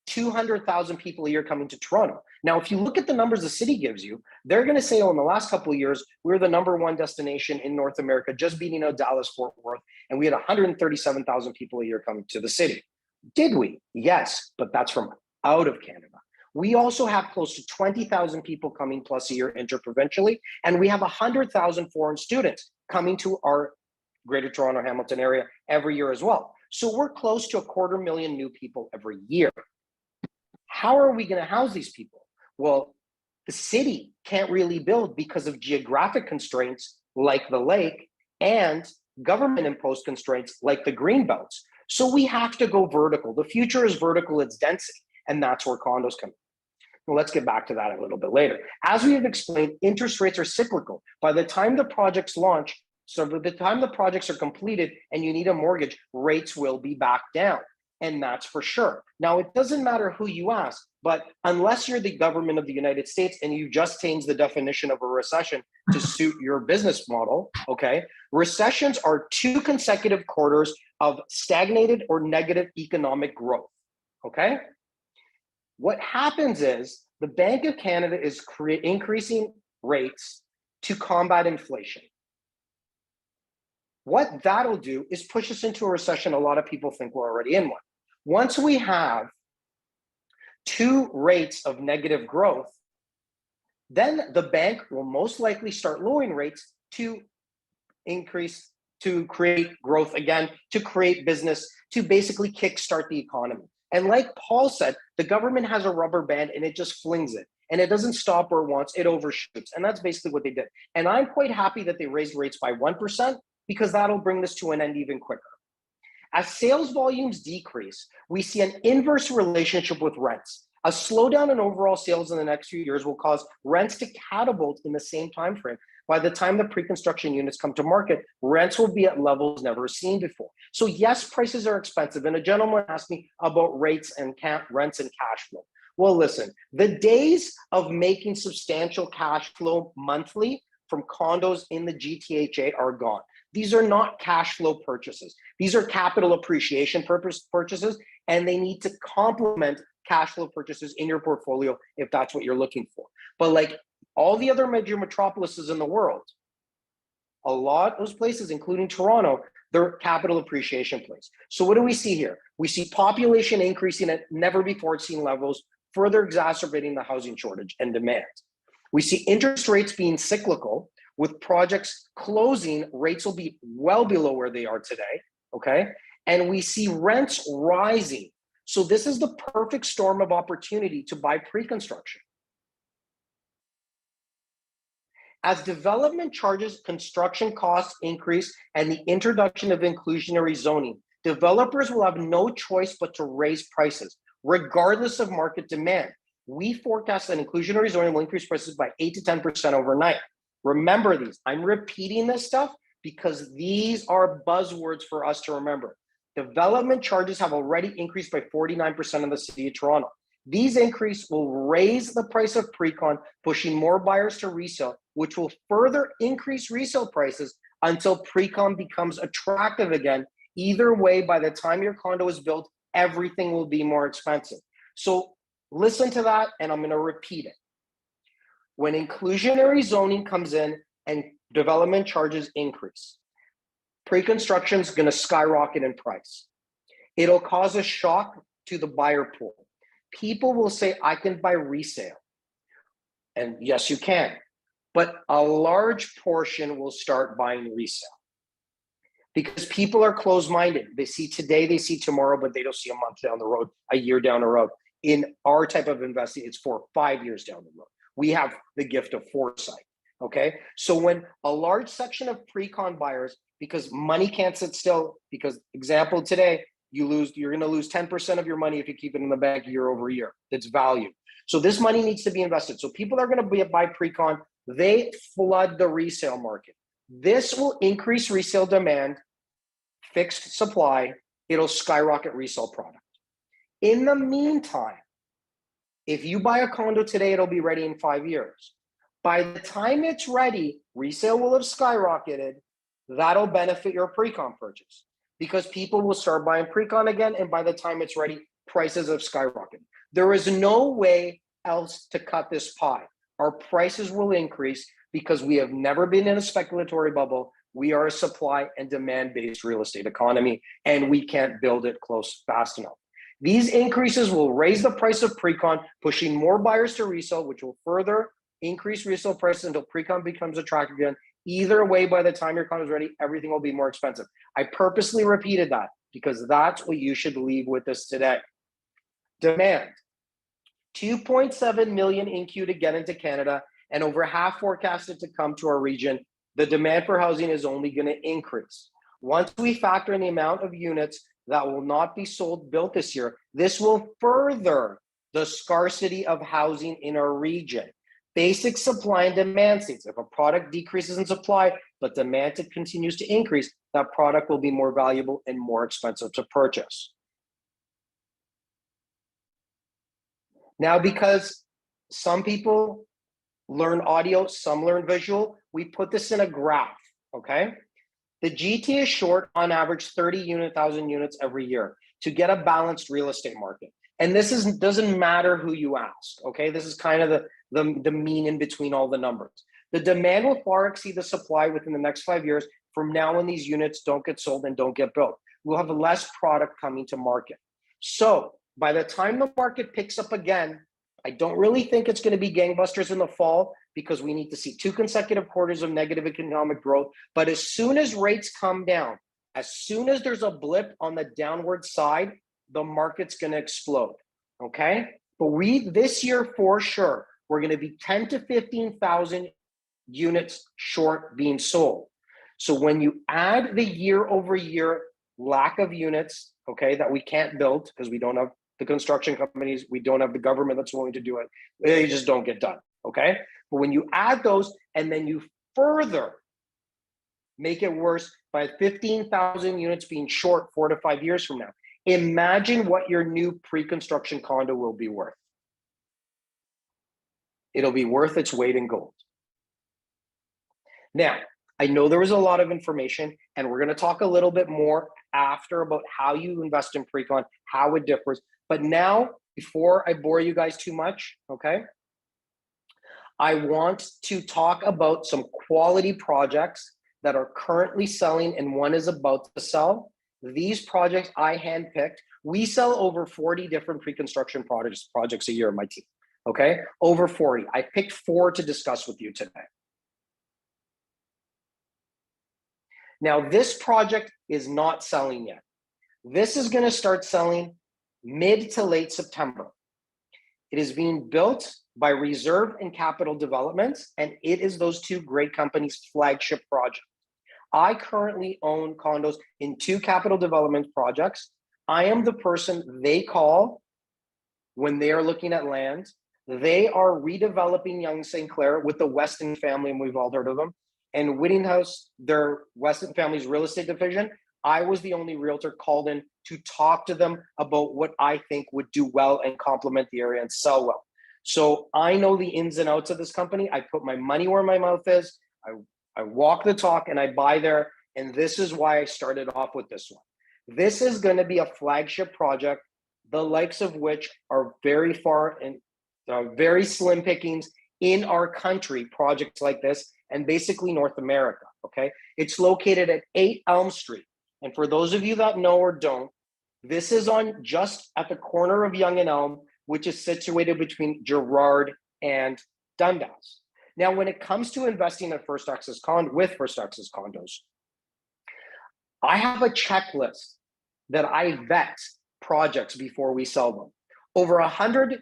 Speaker 2: 200,000 people a year coming to Toronto. Now, if you look at the numbers the city gives you, they're going to say, oh, in the last couple of years, we're the #1 destination in North America, just beating out Dallas, Fort Worth, and we had 137,000 people a year coming to the city. Did we? Yes, but that's from out of Canada. We also have close to 20,000 people coming plus a year interprovincially, and we have 100,000 foreign students coming to our Greater Toronto Hamilton area every year as well. So we're close to 250,000 new people every year. How are we going to house these people? Well, the city can't really build because of geographic constraints like the lake and government imposed constraints like the green belts. So we have to go vertical. The future is vertical, it's density, and that's where condos come in. Well, let's get back to that a little bit later. As we have explained, interest rates are cyclical. By the time the projects launch, so by the time the projects are completed and you need a mortgage, rates will be back down. And that's for sure. Now, it doesn't matter who you ask, but unless you're the government of the United States and you just change the definition of a recession to suit your business model, okay? Recessions are 2 consecutive quarters of stagnated or negative economic growth, okay? What happens is the Bank of Canada is increasing rates to combat inflation. What that'll do is push us into a recession. A lot of people think we're already in one. Once we have 2 rates of negative growth, then the bank will most likely start lowering rates to increase, to create growth again, to create business, to basically kickstart the economy. And like Paul said, the government has a rubber band and it just flings it. And it doesn't stop where it wants, it overshoots. And that's basically what they did. And I'm quite happy that they raised rates by 1% because that'll bring this to an end even quicker. As sales volumes decrease, we see an inverse relationship with rents. A slowdown in overall sales in the next few years will cause rents to catapult in the same time frame. By the time the pre-construction units come to market, rents will be at levels never seen before. So yes, prices are expensive. And a gentleman asked me about rates and rents and cash flow. Well, listen, the days of making substantial cash flow monthly from condos in the GTHA are gone. These are not cash flow purchases. These are capital appreciation purchases, and they need to complement cash flow purchases in your portfolio if that's what you're looking for. But like all the other major metropolises in the world, a lot of those places, including Toronto, they're capital appreciation plays. So what do we see here? We see population increasing at never before seen levels, further exacerbating the housing shortage and demand. We see interest rates being cyclical. With projects closing, rates will be well below where they are today, okay? And we see rents rising. So this is the perfect storm of opportunity to buy pre-construction. As development charges, construction costs increase, and the introduction of inclusionary zoning, developers will have no choice but to raise prices, regardless of market demand. We forecast that inclusionary zoning will increase prices by 8 to 10% overnight. Remember these. I'm repeating this stuff because these are buzzwords for us to remember. Development charges have already increased by 49% in the city of Toronto. These increases will raise the price of pre-con, pushing more buyers to resale, which will further increase resale prices until pre-con becomes attractive again. Either way, by the time your condo is built, everything will be more expensive. So listen to that, and I'm going to repeat it. When inclusionary zoning comes in and development charges increase, pre-construction is going to skyrocket in price. It'll cause a shock to the buyer pool. People will say, I can buy resale. And yes, you can. But a large portion will start buying resale. Because people are closed-minded. They see today, they see tomorrow, but they don't see a month down the road, a year down the road. In our type of investing, it's 4 or 5 years down the road. We have the gift of foresight, okay? So when a large section of pre-con buyers, because money can't sit still, because example today, you're gonna lose 10% of your money if you keep it in the bank year over year. It's value. So this money needs to be invested. So people are gonna buy pre-con, they flood the resale market. This will increase resale demand, fixed supply, it'll skyrocket resale product. In the meantime, if you buy a condo today, it'll be ready in 5 years. By the time it's ready, resale will have skyrocketed. That'll benefit your pre-con purchase because people will start buying pre-con again. And by the time it's ready, prices have skyrocketed. There is no way else to cut this pie. Our prices will increase because we have never been in a speculatory bubble. We are a supply and demand-based real estate economy, and we can't build it close fast enough. These increases will raise the price of pre-con, pushing more buyers to resale, which will further increase resale prices until pre-con becomes attractive again. Either way, by the time your condo is ready, everything will be more expensive. I purposely repeated that because that's what you should leave with us today. Demand. 2.7 million in queue to get into Canada and over half forecasted to come to our region. The demand for housing is only going to increase. Once we factor in the amount of units that will not be built this year, this will further the scarcity of housing in our region. Basic supply and demand states. If a product decreases in supply, but demand continues to increase, that product will be more valuable and more expensive to purchase. Now, because some people learn audio, some learn visual, we put this in a graph, okay? The GTA is short on average 30,000 units every year to get a balanced real estate market. And this doesn't matter who you ask, okay? This is kind of the mean in between all the numbers. The demand will far exceed the supply within the next 5 years from now when these units don't get sold and don't get built. We'll have less product coming to market. So by the time the market picks up again, I don't really think it's going to be gangbusters in the fall because we need to see 2 consecutive quarters of negative economic growth. But as soon as rates come down, as soon as there's a blip on the downward side, the market's going to explode, okay? But this year for sure, we're going to be 10 to 15,000 units short being sold. So when you add the year over year lack of units, okay, that we can't build because we don't have the construction companies, we don't have the government that's willing to do it, they just don't get done, okay? But when you add those and then you further make it worse by 15,000 units being short 4 to 5 years from now, imagine what your new pre-construction condo will be worth. It'll be worth its weight in gold. Now, I know there was a lot of information, and we're going to talk a little bit more after about how you invest in pre-con, how it differs. But now, before I bore you guys too much, okay, I want to talk about some quality projects that are currently selling and one is about to sell. These projects I handpicked. We sell over 40 different pre-construction projects a year in my team, okay? Over 40. I picked 4 to discuss with you today. Now, this project is not selling yet. This is going to start selling mid to late September. It is being built by Reserve and Capital Developments, and it is those 2 great companies' flagship project. I currently own condos in 2 capital development projects. I am the person they call when they are looking at land. They are redeveloping Yonge St. Clair with the Weston family, and we've all heard of them. And Whittinghouse, their Weston family's real estate division, I was the only realtor called in to talk to them about what I think would do well and complement the area and sell well. So I know the ins and outs of this company. I put my money where my mouth is. I walk the talk and I buy there. And this is why I started off with this one. This is going to be a flagship project, the likes of which are very far and very slim pickings in our country, projects like this, and basically North America, okay? It's located at 8 Elm Street. And for those of you that know or don't, this is on just at the corner of Yonge and Elm, which is situated between Gerrard and Dundas. Now, when it comes to investing in First Access Condos, I have a checklist that I vet projects before we sell them. Over 100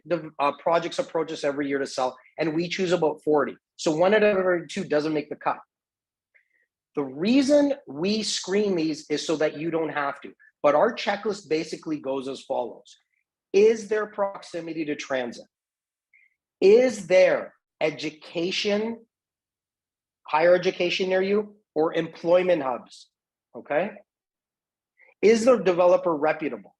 Speaker 2: projects approach us every year to sell, and we choose about 40. So 1 out of every 2 doesn't make the cut. The reason we screen these is so that you don't have to. But our checklist basically goes as follows. Is there proximity to transit? Is there education, higher education near you, or employment hubs? Okay. Is the developer reputable?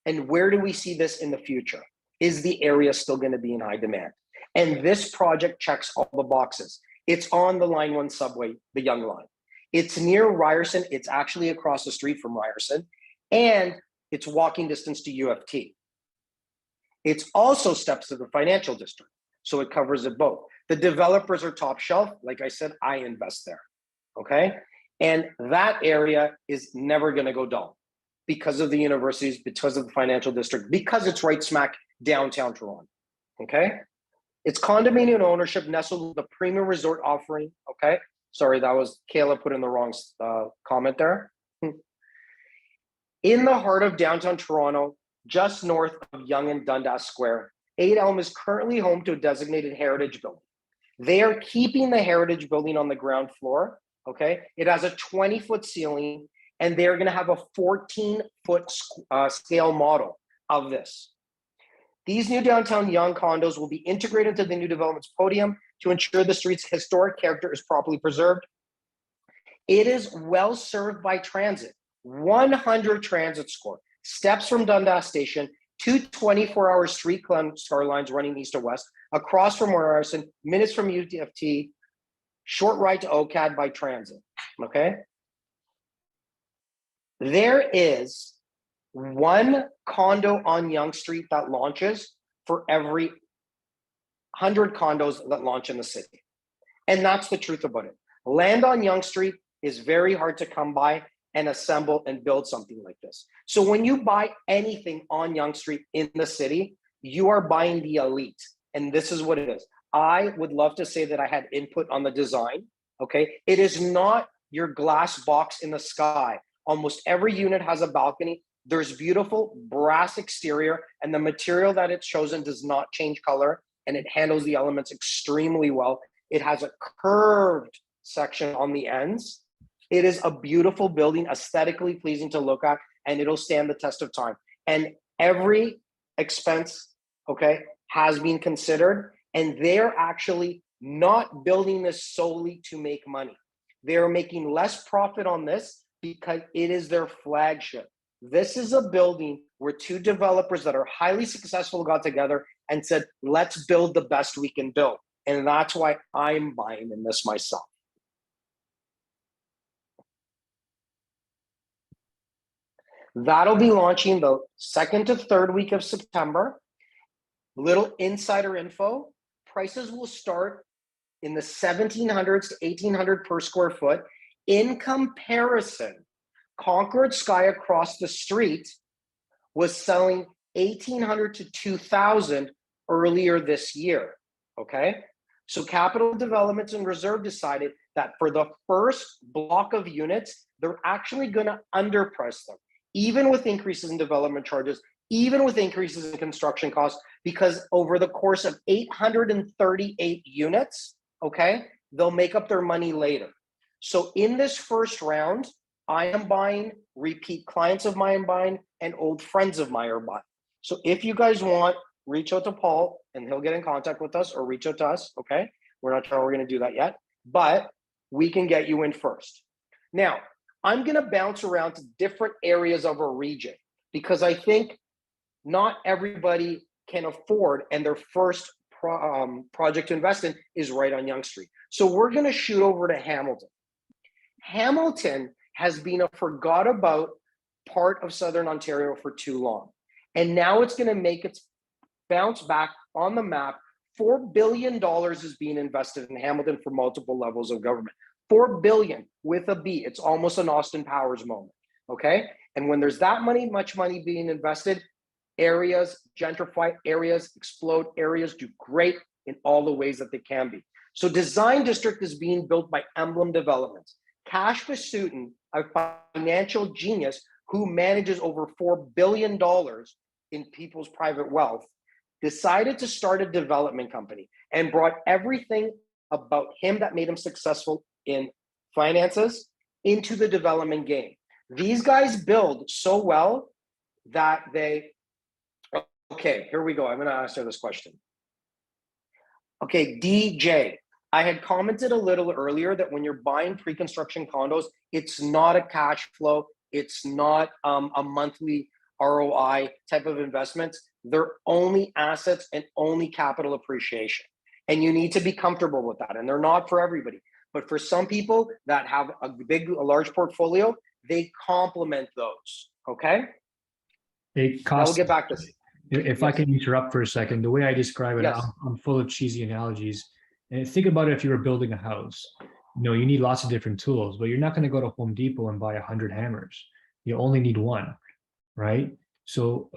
Speaker 2: And where do we see this in the future? Is the area still going to be in high demand? And this project checks all the boxes. It's on the Line 1 subway, the Yonge Line. It's near Ryerson. It's actually across the street from Ryerson. And it's walking distance to UFT. It's also steps to the financial district. So it covers it both. The developers are top shelf. Like I said, I invest there. Okay. And that area is never going to go dull because of the universities, because of the financial district, because it's right smack downtown Toronto. Okay. It's condominium ownership nestled with the premium resort offering. Okay. Sorry, that was Kayla put in the wrong comment there. In the heart of downtown Toronto, just north of Yonge and Dundas Square, 8 Elm is currently home to a designated heritage building. They are keeping the heritage building on the ground floor. Okay. It has a 20-foot ceiling, and they're going to have a 14-foot scale model of this. These new downtown Yonge condos will be integrated into the new development's podium to ensure the street's historic character is properly preserved. It is well served by transit, 100 transit score, steps from Dundas Station, 2 24-hour streetcar lines running east to west, across from Ryerson, minutes from UFT, short ride to OCAD by transit, okay? There is 1 condo on Yonge Street that launches for every 100 condos that launch in the city. And that's the truth about it. Land on Yonge Street is very hard to come by and assemble and build something like this. So when you buy anything on Yonge Street in the city, you are buying the elite. And this is what it is. I would love to say that I had input on the design, okay? It is not your glass box in the sky. Almost every unit has a balcony. There's beautiful brass exterior, and the material that it's chosen does not change color, and it handles the elements extremely well. It has a curved section on the ends. It is a beautiful building, aesthetically pleasing to look at, and it'll stand the test of time. And every expense, okay, has been considered, and they're actually not building this solely to make money. They're making less profit on this because it is their flagship. This is a building where 2 developers that are highly successful got together and said, let's build the best we can build. And that's why I'm buying in this myself. That'll be launching the 2nd to 3rd week of September. Little insider info, prices will start in the 1700s to 1800 per square foot. In comparison, Concord Sky across the street was selling 1800 to 2000 earlier this year, okay? So Capital Developments and Reserve decided that for the first block of units, they're actually gonna underprice them, even with increases in development charges, even with increases in construction costs, because over the course of 838 units, okay, they'll make up their money later. So in this first round, I am buying, repeat clients of mine buying, and old friends of mine are buying. So if you guys want, reach out to Paul and he'll get in contact with us, or reach out to us, okay? We're not sure we're gonna do that yet, but we can get you in first. Now, I'm gonna bounce around to different areas of a region because I think not everybody can afford, and their first project to invest in is right on Yonge Street. So we're gonna shoot over to Hamilton. Hamilton has been a forgot about part of Southern Ontario for too long. And now it's gonna make its bounce back on the map. $4 billion is being invested in Hamilton for multiple levels of government. $4 billion with a B. It's almost an Austin Powers moment, okay? And when there's that much money being invested, areas gentrify, areas explode, areas do great in all the ways that they can be. So Design District is being built by Emblem Developments. Cash Vasutin, a financial genius who manages over $4 billion in people's private wealth, decided to start a development company and brought everything about him that made him successful in finances into the development game. These guys build so well that they, okay, here we go. I'm gonna answer this question. Okay, DJ, I had commented a little earlier that when you're buying pre-construction condos, it's not a cash flow, It's not a monthly ROI type of investments. They're only assets and only capital appreciation. And you need to be comfortable with that. And they're not for everybody. But for some people that have a large portfolio, they complement those. Okay.
Speaker 1: It
Speaker 2: Now we'll
Speaker 1: costs.
Speaker 2: get back to this.
Speaker 1: If I can interrupt for a second, the way I describe it,
Speaker 2: Yes.
Speaker 1: I'm full of cheesy analogies. And think about it, if you were building a house, you need lots of different tools, but you're not going to go to Home Depot and buy 100 hammers. You only need one, right? So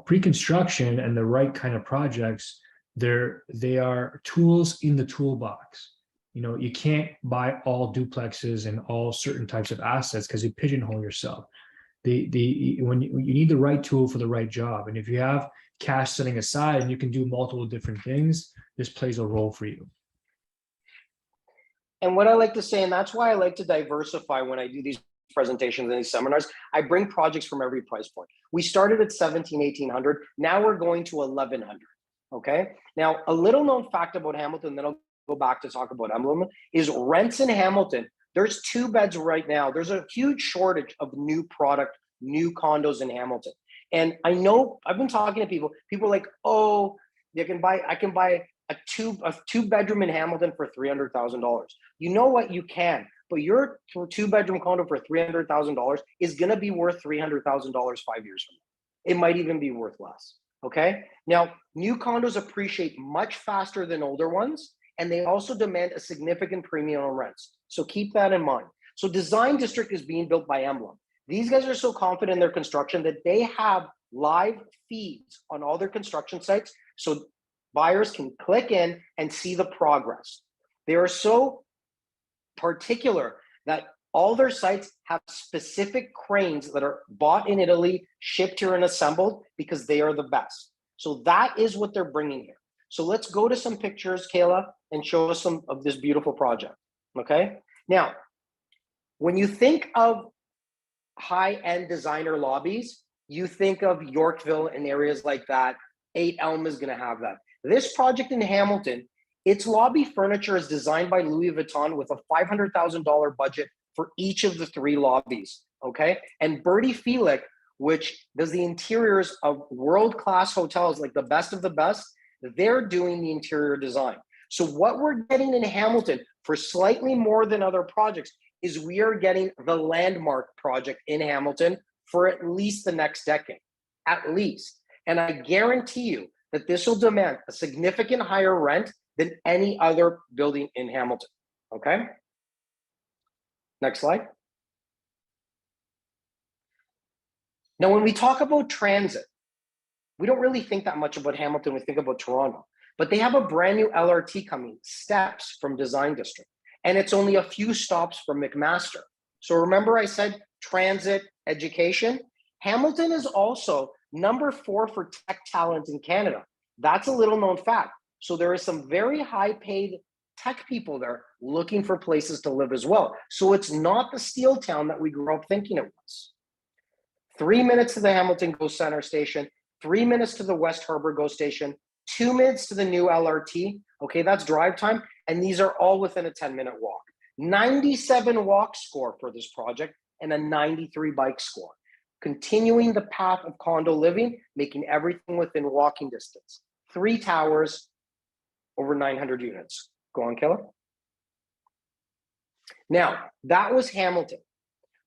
Speaker 1: pre-construction and the right kind of projects, they are tools in the toolbox. You can't buy all duplexes and all certain types of assets because you pigeonhole yourself. When you need the right tool for the right job, and if you have cash sitting aside and you can do multiple different things, this plays a role for you.
Speaker 2: And what I like to say, and that's why I like to diversify when I do these presentations and these seminars, I bring projects from every price point. We started at 17, 1800. Now we're going to 1100. Okay. Now, a little known fact about Hamilton, then I'll go back to talk about Hamilton, is rents in Hamilton. There's 2 beds right now. There's a huge shortage of new product, new condos in Hamilton. And I know I've been talking to people are like, oh, I can buy a two bedroom in Hamilton for $300,000. You know what? You can, but your 2-bedroom condo for $300,000 is going to be worth $300,000 5 years from now. It might even be worth less. Okay. Now, new condos appreciate much faster than older ones, and they also demand a significant premium on rents. So keep that in mind. So Design District is being built by Emblem. These guys are so confident in their construction that they have live feeds on all their construction sites, so buyers can click in and see the progress. They are so particular that all their sites have specific cranes that are bought in Italy, shipped here and assembled because they are the best. So that is what they're bringing here. So let's go to some pictures, Kayla, and show us some of this beautiful project. Okay. Now, when you think of high-end designer lobbies, you think of Yorkville and areas like that. 8 Elm is going to have that. This project in Hamilton, its lobby furniture is designed by Louis Vuitton with a $500,000 budget for each of the 3 lobbies. Okay. And Bertie Felick, which does the interiors of world-class hotels, like the best of the best, they're doing the interior design. So what we're getting in Hamilton for slightly more than other projects is we are getting the landmark project in Hamilton for at least the next decade, at least. And I guarantee you that this will demand a significant higher rent than any other building in Hamilton. Okay. Next slide. Now, when we talk about transit, we don't really think that much about Hamilton. We think about Toronto, but they have a brand new LRT coming, steps from Design District, and it's only a few stops from McMaster. So remember I said transit, education? Hamilton is also number 4 for tech talent in Canada. That's a little known fact. So there is some very high paid tech people there looking for places to live as well. So it's not the steel town that we grew up thinking it was. 3 minutes to the Hamilton GO Center station, 3 minutes to the West Harbour GO station, 2 minutes to the new LRT. Okay, that's drive time. And these are all within a 10-minute walk. 97 walk score for this project and a 93 bike score. Continuing the path of condo living, making everything within walking distance. 3 towers, over 900 units. Go on, Kayla. Now, that was Hamilton.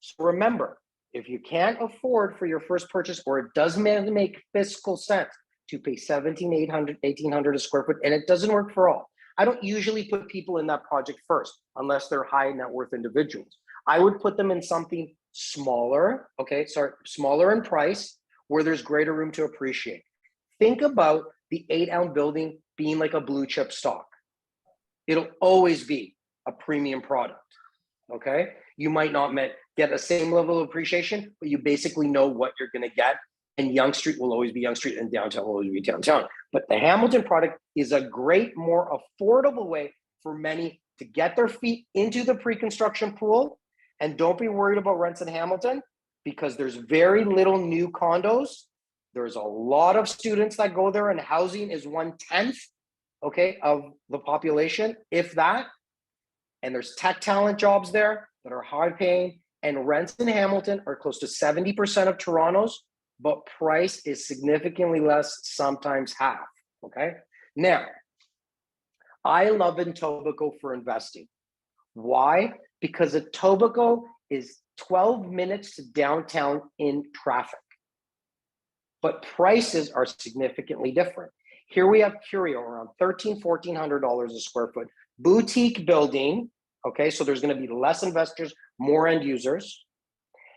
Speaker 2: So remember, if you can't afford for your first purchase, or it doesn't make fiscal sense to pay $1,700, $1,800 a square foot, and it doesn't work for all. I don't usually put people in that project first, unless they're high net worth individuals. I would put them in something smaller, smaller in price, where there's greater room to appreciate. Think about the 8 Elm building being like a blue chip stock. It'll always be a premium product, okay? You might not get the same level of appreciation, but you basically know what you're gonna get. And Yonge Street will always be Yonge Street, and downtown will always be downtown. But the Hamilton product is a great, more affordable way for many to get their feet into the pre-construction pool. And don't be worried about rents in Hamilton, because there's very little new condos. There's a lot of students that go there, and housing is 1/10, okay, of the population, if that. And there's tech talent jobs there that are high paying, And rents in Hamilton are close to 70% of Toronto's, but price is significantly less, sometimes half, okay? Now, I love Etobicoke for investing. Why? Because Etobicoke is 12 minutes to downtown in traffic, but prices are significantly different. Here we have Curio around $1,400 a square foot, boutique building, okay? So there's gonna be less investors, more end users.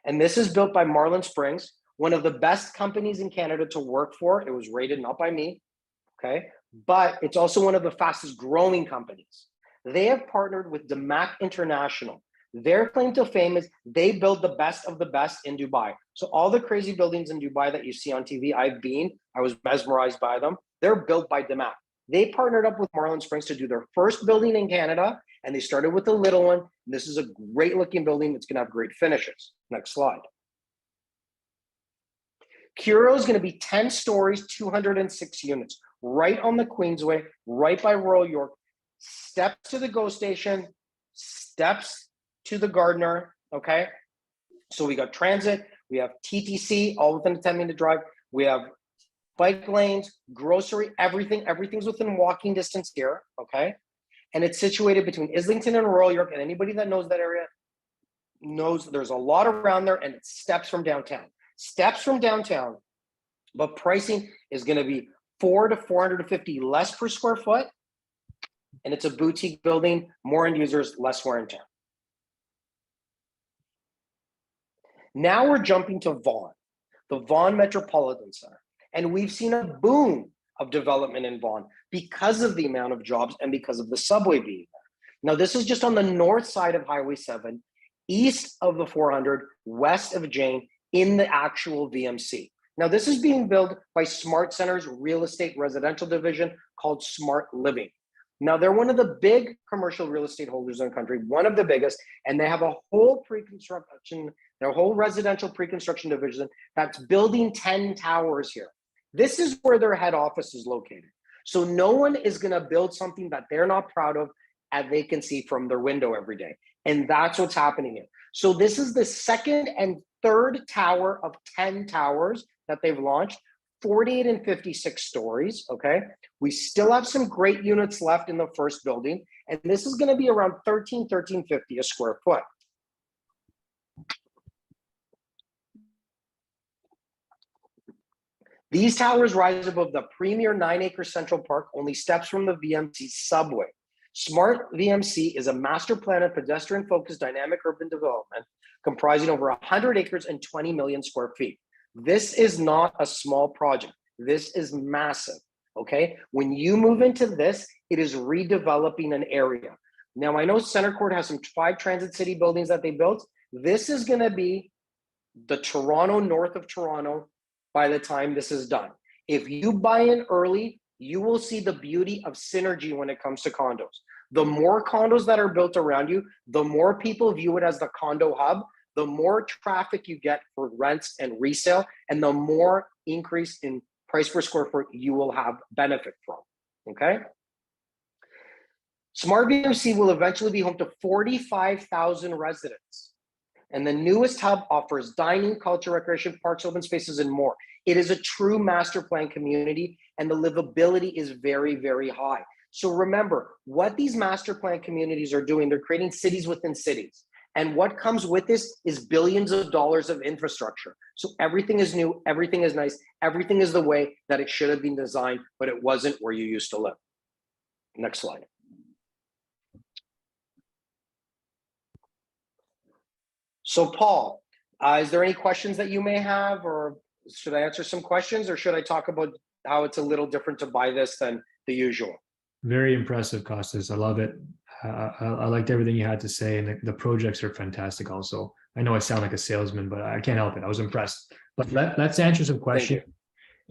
Speaker 2: And this is built by Marlin Springs, one of the best companies in Canada to work for. It was rated not by me, okay? But it's also one of the fastest growing companies. They have partnered with Damac International. Their claim to fame is they build the best of the best in Dubai. So all the crazy buildings in Dubai that you see on TV, I was mesmerized by them. They're built by Damac. They partnered up with Marlin Springs to do their first building in Canada, and they started with a little one. This is a great looking building that's gonna have great finishes. Next slide. Curio is gonna be 10 stories, 206 units, right on the Queensway, right by Royal York, steps to the GO station, steps to the Gardner, okay? So we got transit, we have TTC, all within a 10-minute drive. We have bike lanes, grocery, everything's within walking distance here, okay? And it's situated between Islington and Royal York, and anybody that knows that area knows there's a lot around there, and it's steps from downtown. Steps from downtown, but pricing is gonna be $400 to $450 less per square foot, and it's a boutique building, more end users, less wear and tear. Now we're jumping to Vaughan, the Vaughan Metropolitan Center. And we've seen a boom of development in Vaughan because of the amount of jobs and because of the subway being there. Now, this is just on the north side of Highway 7, east of the 400, west of Jane, in the actual VMC. Now, this is being built by Smart Center's real estate residential division called Smart Living. Now, they're one of the big commercial real estate holders in the country, one of the biggest, and they have a whole their whole residential pre-construction division that's building 10 towers here. This is where their head office is located. So no one is gonna build something that they're not proud of and they can see from their window every day. And that's what's happening here. So this is the second and third tower of 10 towers that they've launched, 48 and 56 stories, okay? We still have some great units left in the first building, and this is gonna be around $1350 a square foot. These towers rise above the premier 9-acre Central Park, only steps from the VMC subway. Smart VMC is a master plan and pedestrian-focused dynamic urban development comprising over 100 acres and 20 million square feet. This is not a small project. This is massive, okay? When you move into this, it is redeveloping an area. Now, I know Center Court has some 5 Transit City buildings that they built. This is gonna be the Toronto, north of Toronto, by the time this is done. If you buy in early, you will see the beauty of synergy when it comes to condos. The more condos that are built around you, the more people view it as the condo hub, the more traffic you get for rents and resale, and the more increase in price per square foot you will have benefit from, okay? Smart VMC will eventually be home to 45,000 residents. And the newest hub offers dining, culture, recreation, parks, open spaces, and more. It is a true master plan community, and the livability is very, very high. So remember, what these master plan communities are doing, they're creating cities within cities. And what comes with this is billions of dollars of infrastructure. So everything is new, everything is nice, everything is the way that it should have been designed, but it wasn't where you used to live. Next slide. So Paul, is there any questions that you may have, or should I answer some questions, or should I talk about how it's a little different to buy this than the usual?
Speaker 1: Very impressive, Costas. I love it. I liked everything you had to say, and the projects are fantastic also. I know I sound like a salesman, but I can't help it. I was impressed. But let's answer some questions.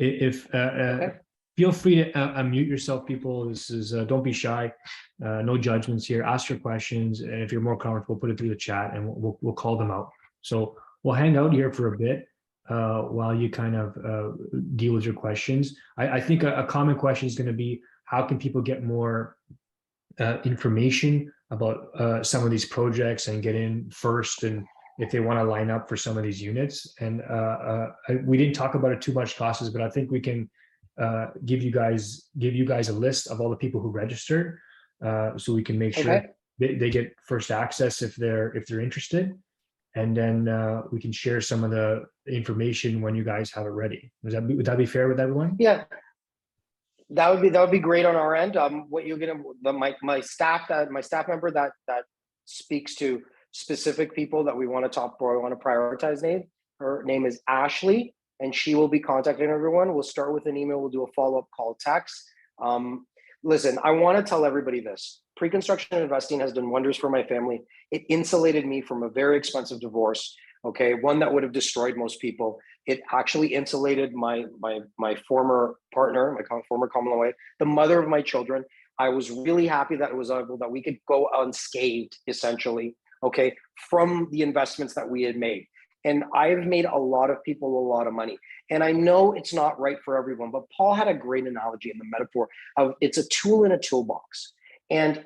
Speaker 1: Okay. Feel free to unmute yourself, people. This is don't be shy. No judgments here. Ask your questions, and if you're more comfortable, put it through the chat, and we'll call them out. So we'll hang out here for a bit while you kind of deal with your questions. I think a common question is going to be, how can people get more information about some of these projects and get in first and if they want to line up for some of these units. And we didn't talk about it too much, Costas, but I think we can give you guys a list of all the people who registered, so we can make sure
Speaker 2: Okay.
Speaker 1: they get first access if they're interested. And then we can share some of the information when you guys have it ready. Would that be fair with everyone?
Speaker 2: Yeah, that would be great on our end. What you're gonna my staff member that speaks to specific people that we want to talk or want to prioritize name. Her name is Ashley, and she will be contacting everyone. We'll start with an email. We'll do a follow-up call text. Listen, I want to tell everybody this. Pre-construction investing has done wonders for my family. It insulated me from a very expensive divorce, okay? One that would have destroyed most people. It actually insulated my former partner, my former common law wife, the mother of my children. I was really happy that it was able that we could go unscathed, essentially, okay, from the investments that we had made. And I've made a lot of people a lot of money. And I know it's not right for everyone, but Paul had a great analogy in the metaphor of it's a tool in a toolbox. And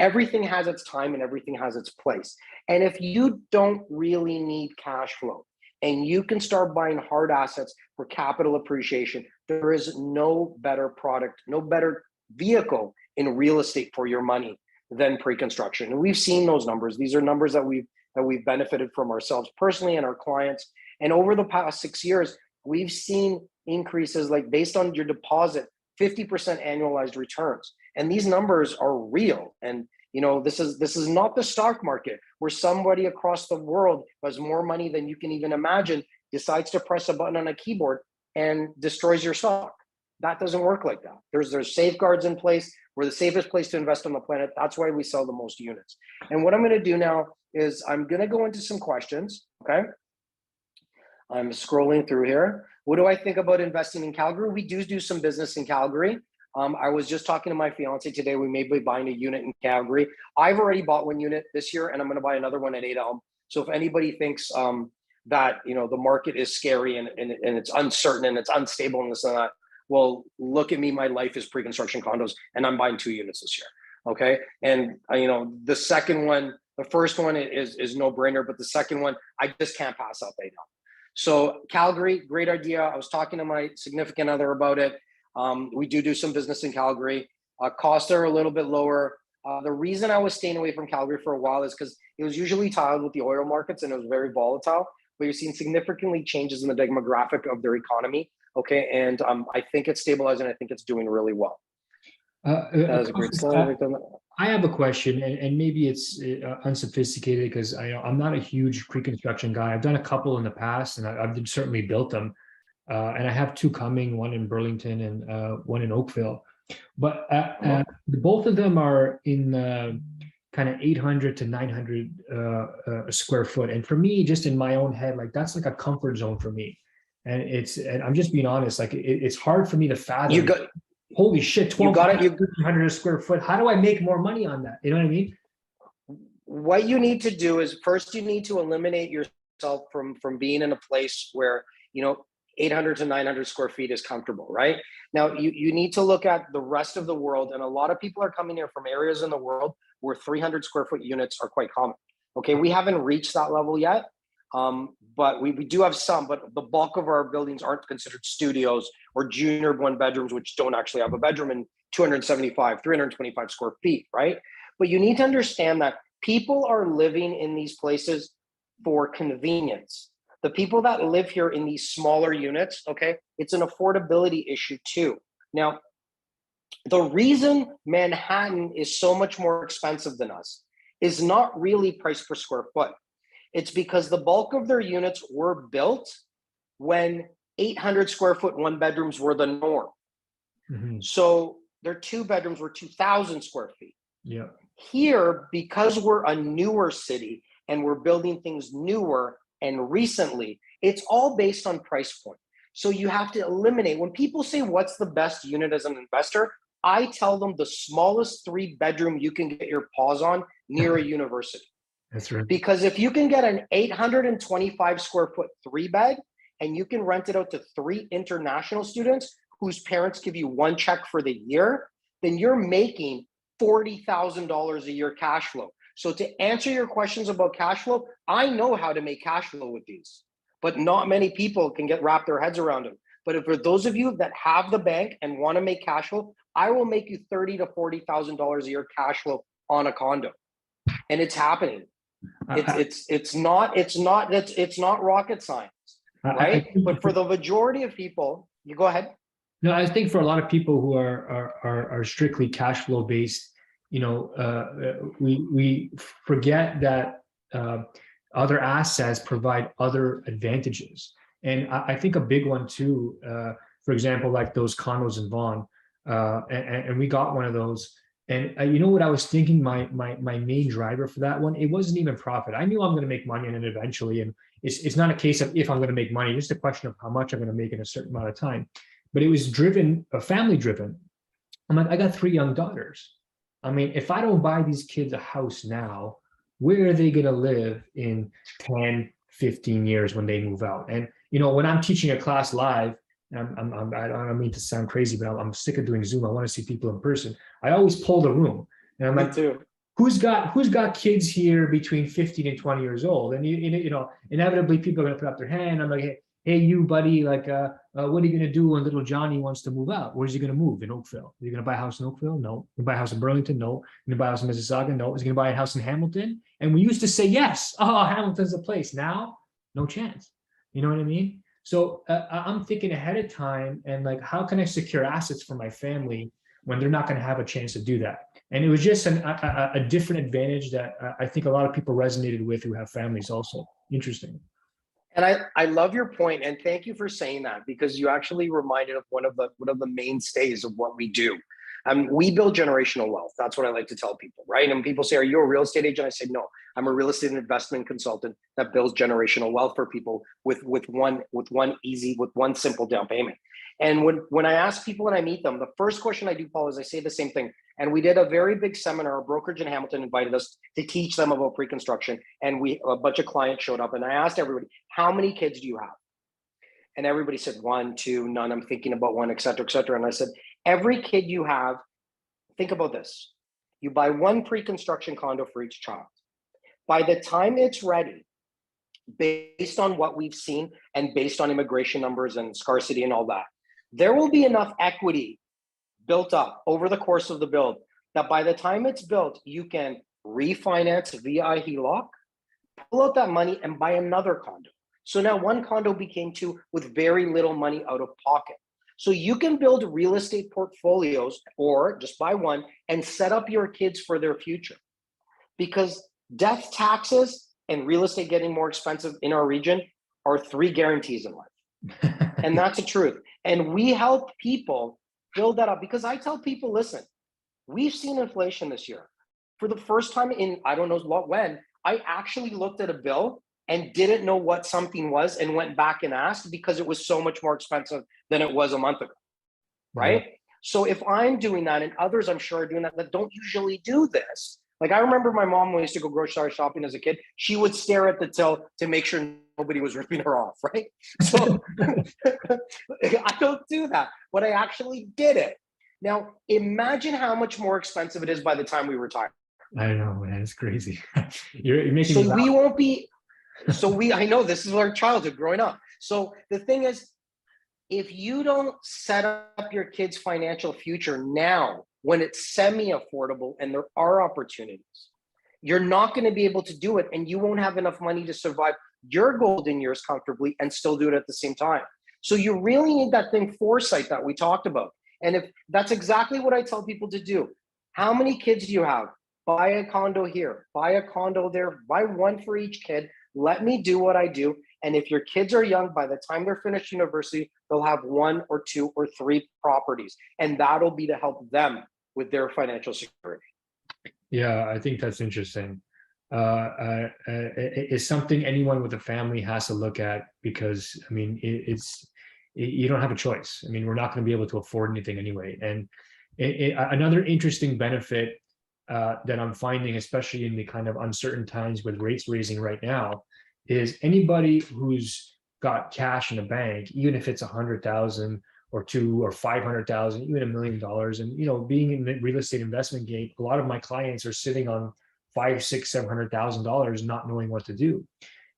Speaker 2: everything has its time and everything has its place. And if you don't really need cash flow and you can start buying hard assets for capital appreciation, there is no better product, no better vehicle in real estate for your money than pre-construction. And we've seen those numbers. These are numbers that we've benefited from ourselves personally and our clients. And over the past 6 years, we've seen increases like based on your deposit, 50% annualized returns. And these numbers are real. And you know, this is not the stock market where somebody across the world who has more money than you can even imagine decides to press a button on a keyboard and destroys your stock. That doesn't work like that. There's safeguards in place. We're the safest place to invest on the planet. That's why we sell the most units. And what I'm going to do now is I'm going to go into some questions. Okay. I'm scrolling through here. What do I think about investing in Calgary? We do some business in Calgary. I was just talking to my fiance today. We may be buying a unit in Calgary. I've already bought one unit this year, and I'm going to buy another one at 8 Elm. So if anybody thinks that the market is scary and it's uncertain and it's unstable and this and that, well, look at me. My life is pre-construction condos, and I'm buying 2 units this year. Okay, and the second one, the first one is no brainer, but the second one I just can't pass up 8 Elm. So Calgary, great idea. I was talking to my significant other about it. We do some business in Calgary. Costs are a little bit lower. The reason I was staying away from Calgary for a while is because it was usually tied with the oil markets and it was very volatile, but you're seeing significantly changes in the demographic of their economy. Okay. And I think it's stabilizing. I think it's doing really well. That was a great slide.
Speaker 1: I have a question, and maybe it's unsophisticated because I'm not a huge pre-construction guy. I've done a couple in the past, and I've certainly built them. And I have 2 coming, one in Burlington and one in Oakville. But both of them are in kind of 800 to 900 square foot. And for me, just in my own head, like that's like a comfort zone for me. And I'm just being honest, like it's hard for me to fathom. Holy shit, 1,200 square foot. How do I make more money on that? You know what I mean?
Speaker 2: What you need to do is first you need to eliminate yourself from being in a place where 800 to 900 square feet is comfortable, right? Now, you need to look at the rest of the world. And a lot of people are coming here from areas in the world where 300 square foot units are quite common. Okay, we haven't reached that level yet, but we do have some, but the bulk of our buildings aren't considered studios or junior 1 bedrooms, which don't actually have a bedroom in 275, 325 square feet, right? But you need to understand that people are living in these places for convenience. The people that live here in these smaller units, okay, it's an affordability issue too. Now, the reason Manhattan is so much more expensive than us is not really price per square foot. It's because the bulk of their units were built when 800 square foot 1 bedrooms were the norm. Mm-hmm. So their 2 bedrooms were 2,000 square feet.
Speaker 1: Yeah.
Speaker 2: Here, because we're a newer city and we're building things newer and recently, it's all based on price point. So you have to eliminate, when people say, what's the best unit as an investor? I tell them the smallest 3 bedroom you can get your paws on near a university.
Speaker 1: That's right.
Speaker 2: Because if you can get an 825 square foot 3 bed and you can rent it out to 3 international students whose parents give you 1 check for the year, then you're making $40,000 a year cash flow. So to answer your questions about cash flow, I know how to make cash flow with these, but not many people can wrap their heads around it. But if for those of you that have the bank and want to make cash flow, I will make you $30,000 to $40,000 a year cash flow on a condo, and it's happening. It's not rocket science, right? But for the majority of people, you go ahead.
Speaker 1: No, I think for a lot of people who are strictly cash flow based, we forget that other assets provide other advantages. And I think a big one too, for example, like those condos in Vaughan, and we got one of those. And you know what I was thinking, my main driver for that one, it wasn't even profit. I knew I'm going to make money in it eventually. And it's not a case of if I'm going to make money, just a question of how much I'm going to make in a certain amount of time. But it was driven, family driven. I'm like, I got 3 young daughters. I mean, if I don't buy these kids a house now, where are they going to live in 10, 15 years when they move out? And, when I'm teaching a class live, I don't mean to sound crazy, but I'm sick of doing Zoom. I want to see people in person. I always poll the room. And I'm like, who's got kids here between 15 and 20 years old? And, inevitably people are going to put up their hand. I'm like, hey, you buddy, like, what are you going to do when little Johnny wants to move out? Where's he going to move? In Oakville? Are you going to buy a house in Oakville? No. You buy a house in Burlington? No. You going to buy a house in Mississauga? No. Is he going to buy a house in Hamilton? And we used to say, yes. Oh, Hamilton's the place. Now, no chance. You know what I mean? So I'm thinking ahead of time and like, how can I secure assets for my family when they're not going to have a chance to do that? And it was just a different advantage that I think a lot of people resonated with who have families also. Interesting.
Speaker 2: And I love your point, and thank you for saying that, because you actually reminded of one of the mainstays of what we do. We build generational wealth. That's what I like to tell people, right? And people say, "Are you a real estate agent?" I say, "No, I'm a real estate investment consultant that builds generational wealth for people with one simple down payment." And when I ask people and I meet them, the first question I do, Paul, is I say the same thing. And we did a very big seminar. A brokerage in Hamilton invited us to teach them about pre-construction, and a bunch of clients showed up. And I asked everybody, "How many kids do you have?" And everybody said 1, 2, none. I'm thinking about one, et cetera, et cetera. And I said, every kid you have, think about this. You buy one pre-construction condo for each child. By the time it's ready, based on what we've seen and based on immigration numbers and scarcity and all that, there will be enough equity built up over the course of the build that by the time it's built, you can refinance via HELOC, pull out that money and buy another condo. So now one condo became 2 with very little money out of pocket. So you can build real estate portfolios or just buy one and set up your kids for their future. Because death, taxes, and real estate getting more expensive in our region are 3 guarantees in life. And that's the truth. And we help people build that up, because I tell people, listen, we've seen inflation this year. For the first time in, I don't know when, I actually looked at a bill and didn't know what something was and went back and asked, because it was so much more expensive than it was a month ago, right? Mm-hmm. So if I'm doing that, and others I'm sure are doing that don't usually do this. Like I remember my mom, when we used to go grocery shopping as a kid, she would stare at the till to make sure nobody was ripping her off, right? So I don't do that, but I actually did it. Now, imagine how much more expensive it is by the time we retire.
Speaker 1: I know, man, it's crazy. You're making
Speaker 2: so we won't be, I know this is our childhood growing up. So the thing is, if you don't set up your kids' financial future now, when it's semi-affordable and there are opportunities, you're not going to be able to do it, and you won't have enough money to survive your golden years comfortably and still do it at the same time. So you really need that thing foresight that we talked about. And if that's exactly what I tell people to do. How many kids do you have? Buy a condo here, buy a condo there, buy one for each kid. Let me do what I do. And if your kids are young, by the time they're finished university, they'll have 1 or 2 or 3 properties. And that'll be to help them with their financial security.
Speaker 1: Yeah, I think that's interesting. It's something anyone with a family has to look at, because, I mean, you don't have a choice. I mean, we're not going to be able to afford anything anyway. And another interesting benefit that I'm finding, especially in the kind of uncertain times with rates raising right now, is anybody who's got cash in the bank, even if it's 100,000 or 2 or 500,000, even $1 million. And, being in the real estate investment game, a lot of my clients are sitting on $500,000, $600,000, $700,000 not knowing what to do.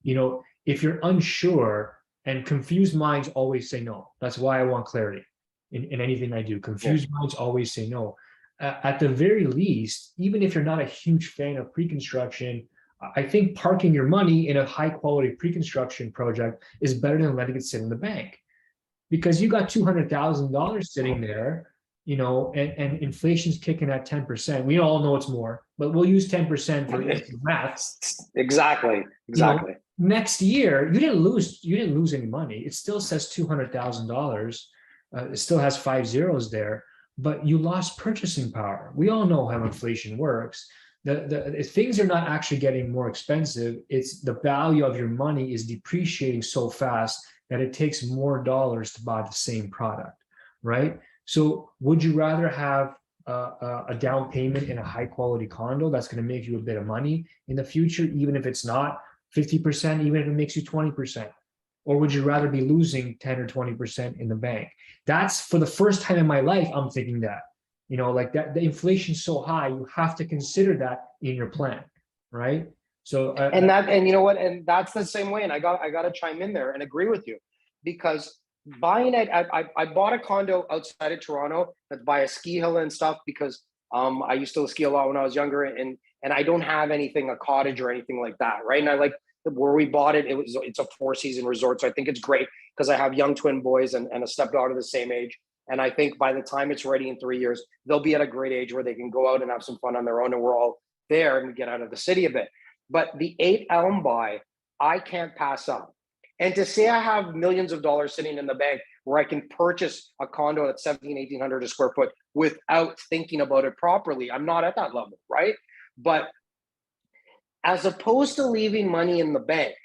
Speaker 1: You know, if you're unsure, and confused minds always say no. That's why I want clarity in anything I do. Confused minds always say no. At the very least, even if you're not a huge fan of pre-construction, I think parking your money in a high quality pre-construction project is better than letting it sit in the bank, because you got $200,000 sitting there, you know, and inflation's kicking at 10%. We all know it's more, but we'll use 10% for math.
Speaker 2: Exactly.
Speaker 1: You know, next year, you didn't lose any money. It still says $200,000. It still has 5 zeros there, but you lost purchasing power. We all know how inflation works. Things are not actually getting more expensive. It's the value of your money is depreciating so fast that it takes more dollars to buy the same product, right? So would you rather have a down payment in a high quality condo that's going to make you a bit of money in the future, even if it's not 50%, even if it makes you 20%? Or would you rather be losing 10 or 20% in the bank? That's, for the first time in my life, I'm thinking that, you know, like that, the inflation's so high, you have to consider that in your plan, right? So
Speaker 2: and you know what, and that's the same way. And I got to chime in there and agree with you, because buying it, I bought a condo outside of Toronto that's by a ski hill and stuff, because I used to ski a lot when I was younger, and I don't have anything, a cottage or anything like that, right? And I like where we bought it. It's a 4-season resort, so I think it's great because I have young twin boys and a stepdaughter the same age. And I think by the time it's ready in 3 years, they'll be at a great age where they can go out and have some fun on their own, and we're all there and get out of the city a bit. But the 8 Elm buy, I can't pass up. And to say I have millions of dollars sitting in the bank where I can purchase a condo at 1,700 to 1,800 a square foot without thinking about it properly, I'm not at that level, right? But as opposed to leaving money in the bank,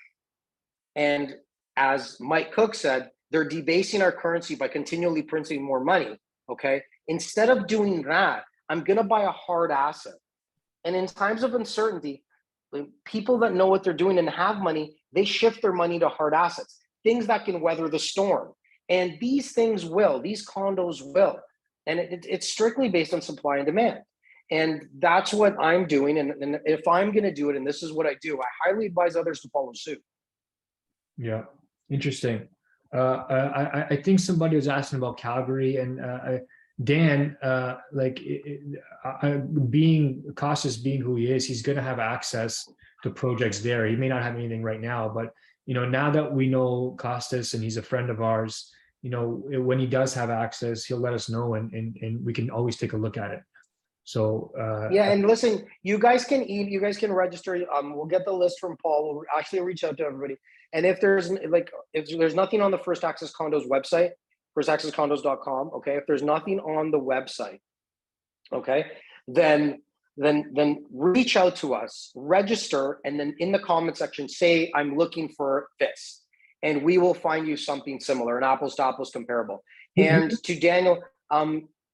Speaker 2: and as Mike Cook said, they're debasing our currency by continually printing more money, okay? Instead of doing that, I'm gonna buy a hard asset. And in times of uncertainty, people that know what they're doing and have money, they shift their money to hard assets, things that can weather the storm. And these things will, these condos will. And it's strictly based on supply and demand. And that's what I'm doing. And if I'm going to do it, and this is what I do, I highly advise others to follow suit. Yeah,
Speaker 1: interesting. I think somebody was asking about Calgary, and Dan, being Costas, being who he is, he's going to have access to projects there. He may not have anything right now, but you know, now that we know Costas and he's a friend of ours, you know, when he does have access, he'll let us know, and we can always take a look at it. So
Speaker 2: yeah, and listen, you guys can register. We'll get the list from Paul. We'll actually reach out to everybody. And if there's nothing on the First Access Condos website, firstaccesscondos.com, okay, if there's nothing on the website, okay, then reach out to us, register, and then in the comment section say, I'm looking for this, and we will find you something similar, an apples to apples comparable. And to Daniel,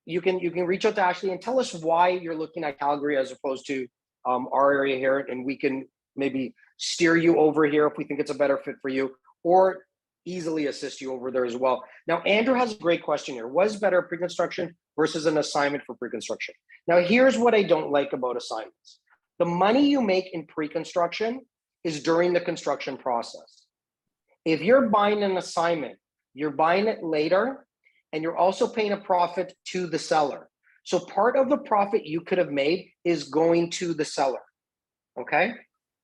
Speaker 2: you can reach out to Ashley and tell us why you're looking at Calgary as opposed to our area here, and we can maybe steer you over here if we think it's a better fit for you, or easily assist you over there as well. Now, Andrew has a great question here. What's better, pre-construction versus an assignment for pre-construction? Now, here's what I don't like about assignments. The money you make in pre-construction is during the construction process. If you're buying an assignment, you're buying it later, and you're also paying a profit to the seller. So part of the profit you could have made is going to the seller, okay?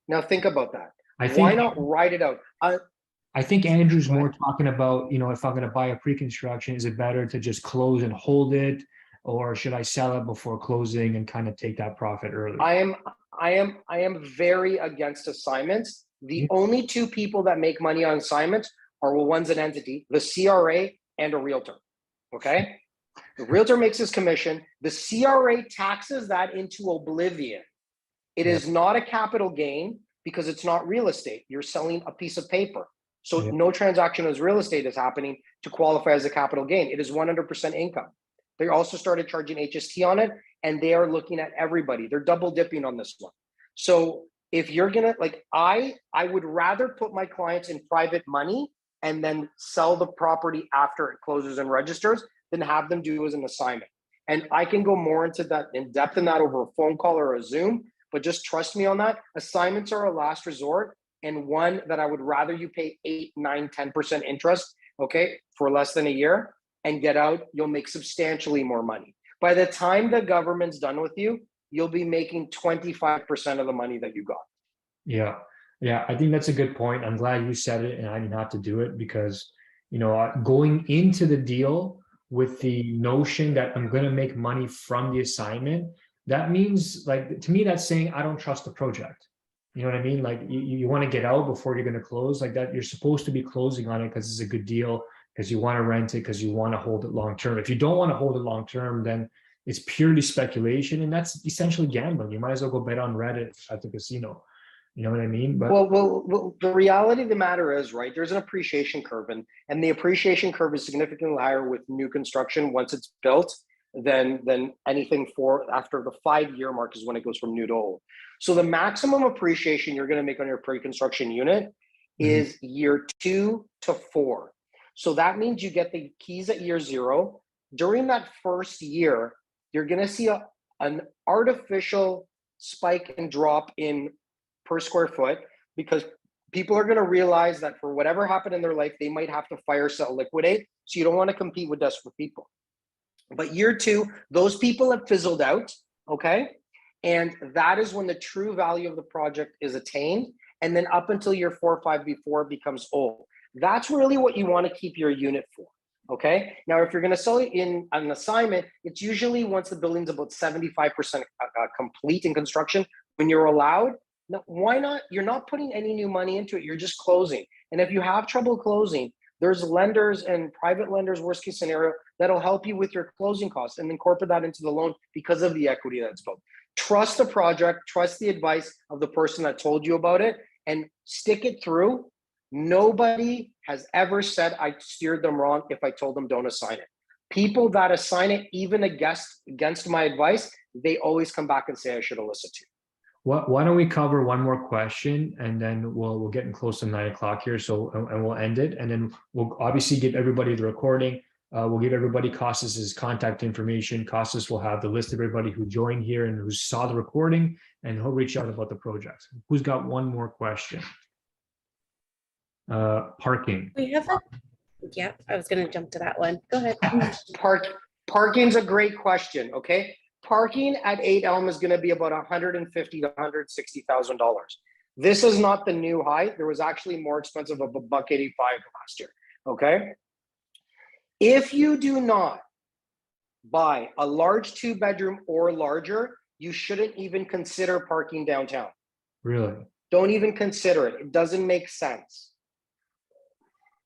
Speaker 2: Now think about that. Why not write it out?
Speaker 1: I think Andrew's more talking about, you know, if I'm going to buy a pre-construction, is it better to just close and hold it, or should I sell it before closing and kind of take that profit early?
Speaker 2: I am very against assignments. The only two people that make money on assignments are one's an entity, the CRA and a realtor. Okay, the realtor makes his commission. The CRA taxes that into oblivion. It is not a capital gain because it's not real estate. You're selling a piece of paper. So no transaction as real estate is happening to qualify as a capital gain. It is 100% income. They also started charging HST on it, and they are looking at everybody. They're double dipping on this one. So if you're gonna, like, I would rather put my clients in private money and then sell the property after it closes and registers than have them do as an assignment. And I can go more into that, in depth in that over a phone call or a Zoom, but just trust me on that. Assignments are a last resort, and one that I would rather you pay 8, 9, 10% interest, okay, for less than a year and get out. You'll make substantially more money. By the time the government's done with you, you'll be making 25% of the money that you got.
Speaker 1: Yeah. Yeah. I think that's a good point. I'm glad you said it and I didn't have to do it because, you know, going into the deal with the notion that I'm going to make money from the assignment, that means, like, to me, that's saying I don't trust the project. You know what I mean? Like, you want to get out before you're going to close, like that. You're supposed to be closing on it because it's a good deal, because you want to rent it, because you want to hold it long term. If you don't want to hold it long term, then it's purely speculation, and that's essentially gambling. You might as well go bet on Reddit at the casino. You know what I mean? But
Speaker 2: well, the reality of the matter is, right, there's an appreciation curve, and the appreciation curve is significantly higher with new construction once it's built than anything for after the 5-year mark is when it goes from new to old. So the maximum appreciation you're going to make on your pre-construction unit is year 2 to 4. So that means you get the keys at year 0. During that first year, you're going to see an artificial spike and drop in per square foot, because people are going to realize that for whatever happened in their life, they might have to fire sell, liquidate. So you don't want to compete with desperate people. But year 2, those people have fizzled out, okay? And that is when the true value of the project is attained. And then up until year 4 or 5 before it becomes old. That's really what you want to keep your unit for, okay? Now, if you're going to sell it in an assignment, it's usually once the building's about 75% complete in construction, when you're allowed. Now, why not? You're not putting any new money into it. You're just closing. And if you have trouble closing, there's lenders and private lenders, worst case scenario, that'll help you with your closing costs and incorporate that into the loan because of the equity that's built. Trust the project, trust the advice of the person that told you about it, and stick it through. Nobody has ever said I steered them wrong if I told them don't assign it. People that assign it, even against my advice, they always come back and say I should have listened to you.
Speaker 1: why don't we cover one more question, and then we're getting close to 9 o'clock here. So, and we'll end it, and then we'll obviously give everybody the recording. We'll give everybody Costas's contact information. Costas will have the list of everybody who joined here and who saw the recording, and he'll reach out about the project. Who's got one more question? Parking.
Speaker 3: We have a, yeah, I was going to jump to that one. Go ahead.
Speaker 2: Parking's a great question. Okay. Parking at 8 Elm is going to be about $150,000 to $160,000. This is not the new high. There was actually more expensive of $185 last year. Okay. If you do not buy a large 2-bedroom or larger, you shouldn't even consider parking downtown.
Speaker 1: Really?
Speaker 2: Don't even consider it. It doesn't make sense.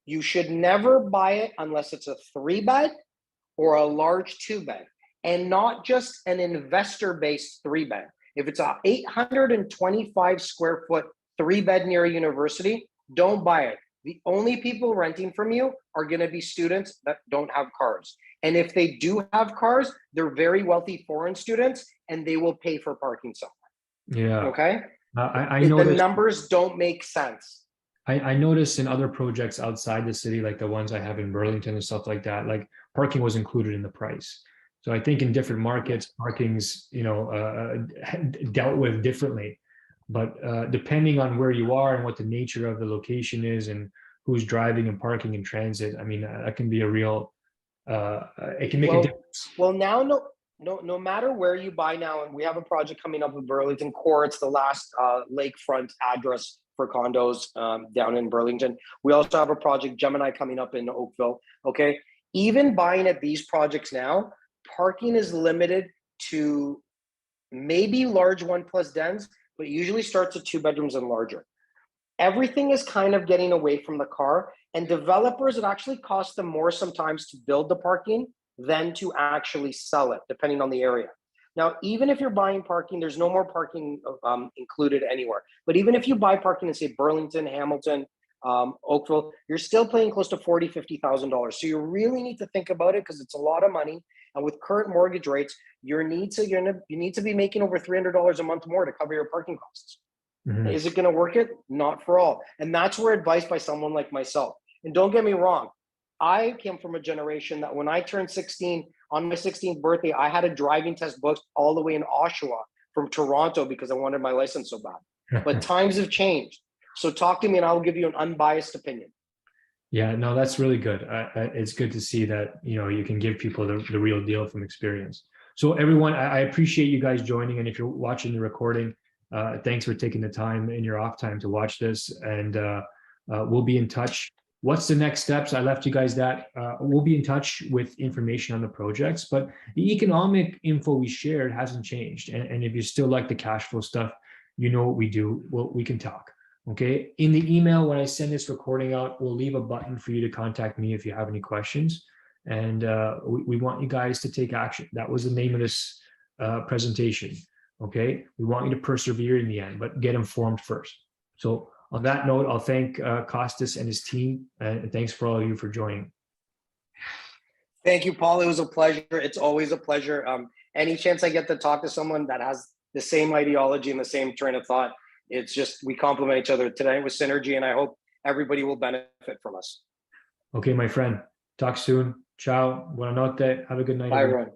Speaker 2: You should never buy it unless it's a 3-bed or a large 2-bed, and not just an investor-based 3-bed. If it's a 825 square foot 3-bed near a university, don't buy it. The only people renting from you are going to be students that don't have cars. And if they do have cars, they're very wealthy foreign students, and they will pay for parking somewhere.
Speaker 1: Yeah.
Speaker 2: Okay.
Speaker 1: I noticed
Speaker 2: the numbers don't make sense.
Speaker 1: I noticed in other projects outside the city, like the ones I have in Burlington and stuff like that, like parking was included in the price. So I think in different markets, parking's, dealt with differently. But depending on where you are and what the nature of the location is and who's driving and parking in transit, I mean, that can be a real, it can make a difference.
Speaker 2: Well, now, no matter where you buy now, and we have a project coming up with Burlington Core. It's the last lakefront address for condos down in Burlington. We also have a project, Gemini, coming up in Oakville. Okay. Even buying at these projects now, parking is limited to maybe large 1+ dens, but it usually starts at 2 bedrooms and larger. Everything is kind of getting away from the car, and developers, it actually costs them more sometimes to build the parking than to actually sell it, depending on the area. Now, even if you're buying parking, there's no more parking included anywhere. But even if you buy parking in, say, Burlington, Hamilton, Oakville, you're still paying close to $40,000, $50,000. So you really need to think about it, because it's a lot of money. And with current mortgage rates, you need to be making over $300 a month more to cover your parking costs. Mm-hmm. Is it going to work it? Not for all. And that's where advice by someone like myself. And don't get me wrong, I came from a generation that when I turned 16, on my 16th birthday, I had a driving test booked all the way in Oshawa from Toronto because I wanted my license so bad. But times have changed. So talk to me and I'll give you an unbiased opinion.
Speaker 1: Yeah, no, that's really good. It's good to see that, you can give people the real deal from experience. So everyone, I appreciate you guys joining. And if you're watching the recording, thanks for taking the time in your off time to watch this. And we'll be in touch. What's the next steps? I left you guys that. We'll be in touch with information on the projects, but the economic info we shared hasn't changed. And if you still like the cash flow stuff, you know what we do. Well, we can talk. Okay. In the email, when I send this recording out, we'll leave a button for you to contact me if you have any questions. And we want you guys to take action. That was the name of this presentation. Okay. We want you to persevere in the end, but get informed first. So on that note, I'll thank Costas and his team. And thanks for all of you for joining.
Speaker 2: Thank you, Paul. It was a pleasure. It's always a pleasure. Any chance I get to talk to someone that has the same ideology and the same train of thought, it's just, we complement each other today with synergy, and I hope everybody will benefit from us.
Speaker 1: Okay, my friend. Talk soon. Ciao. Buonanotte. Have a good night.
Speaker 2: Bye, everyone.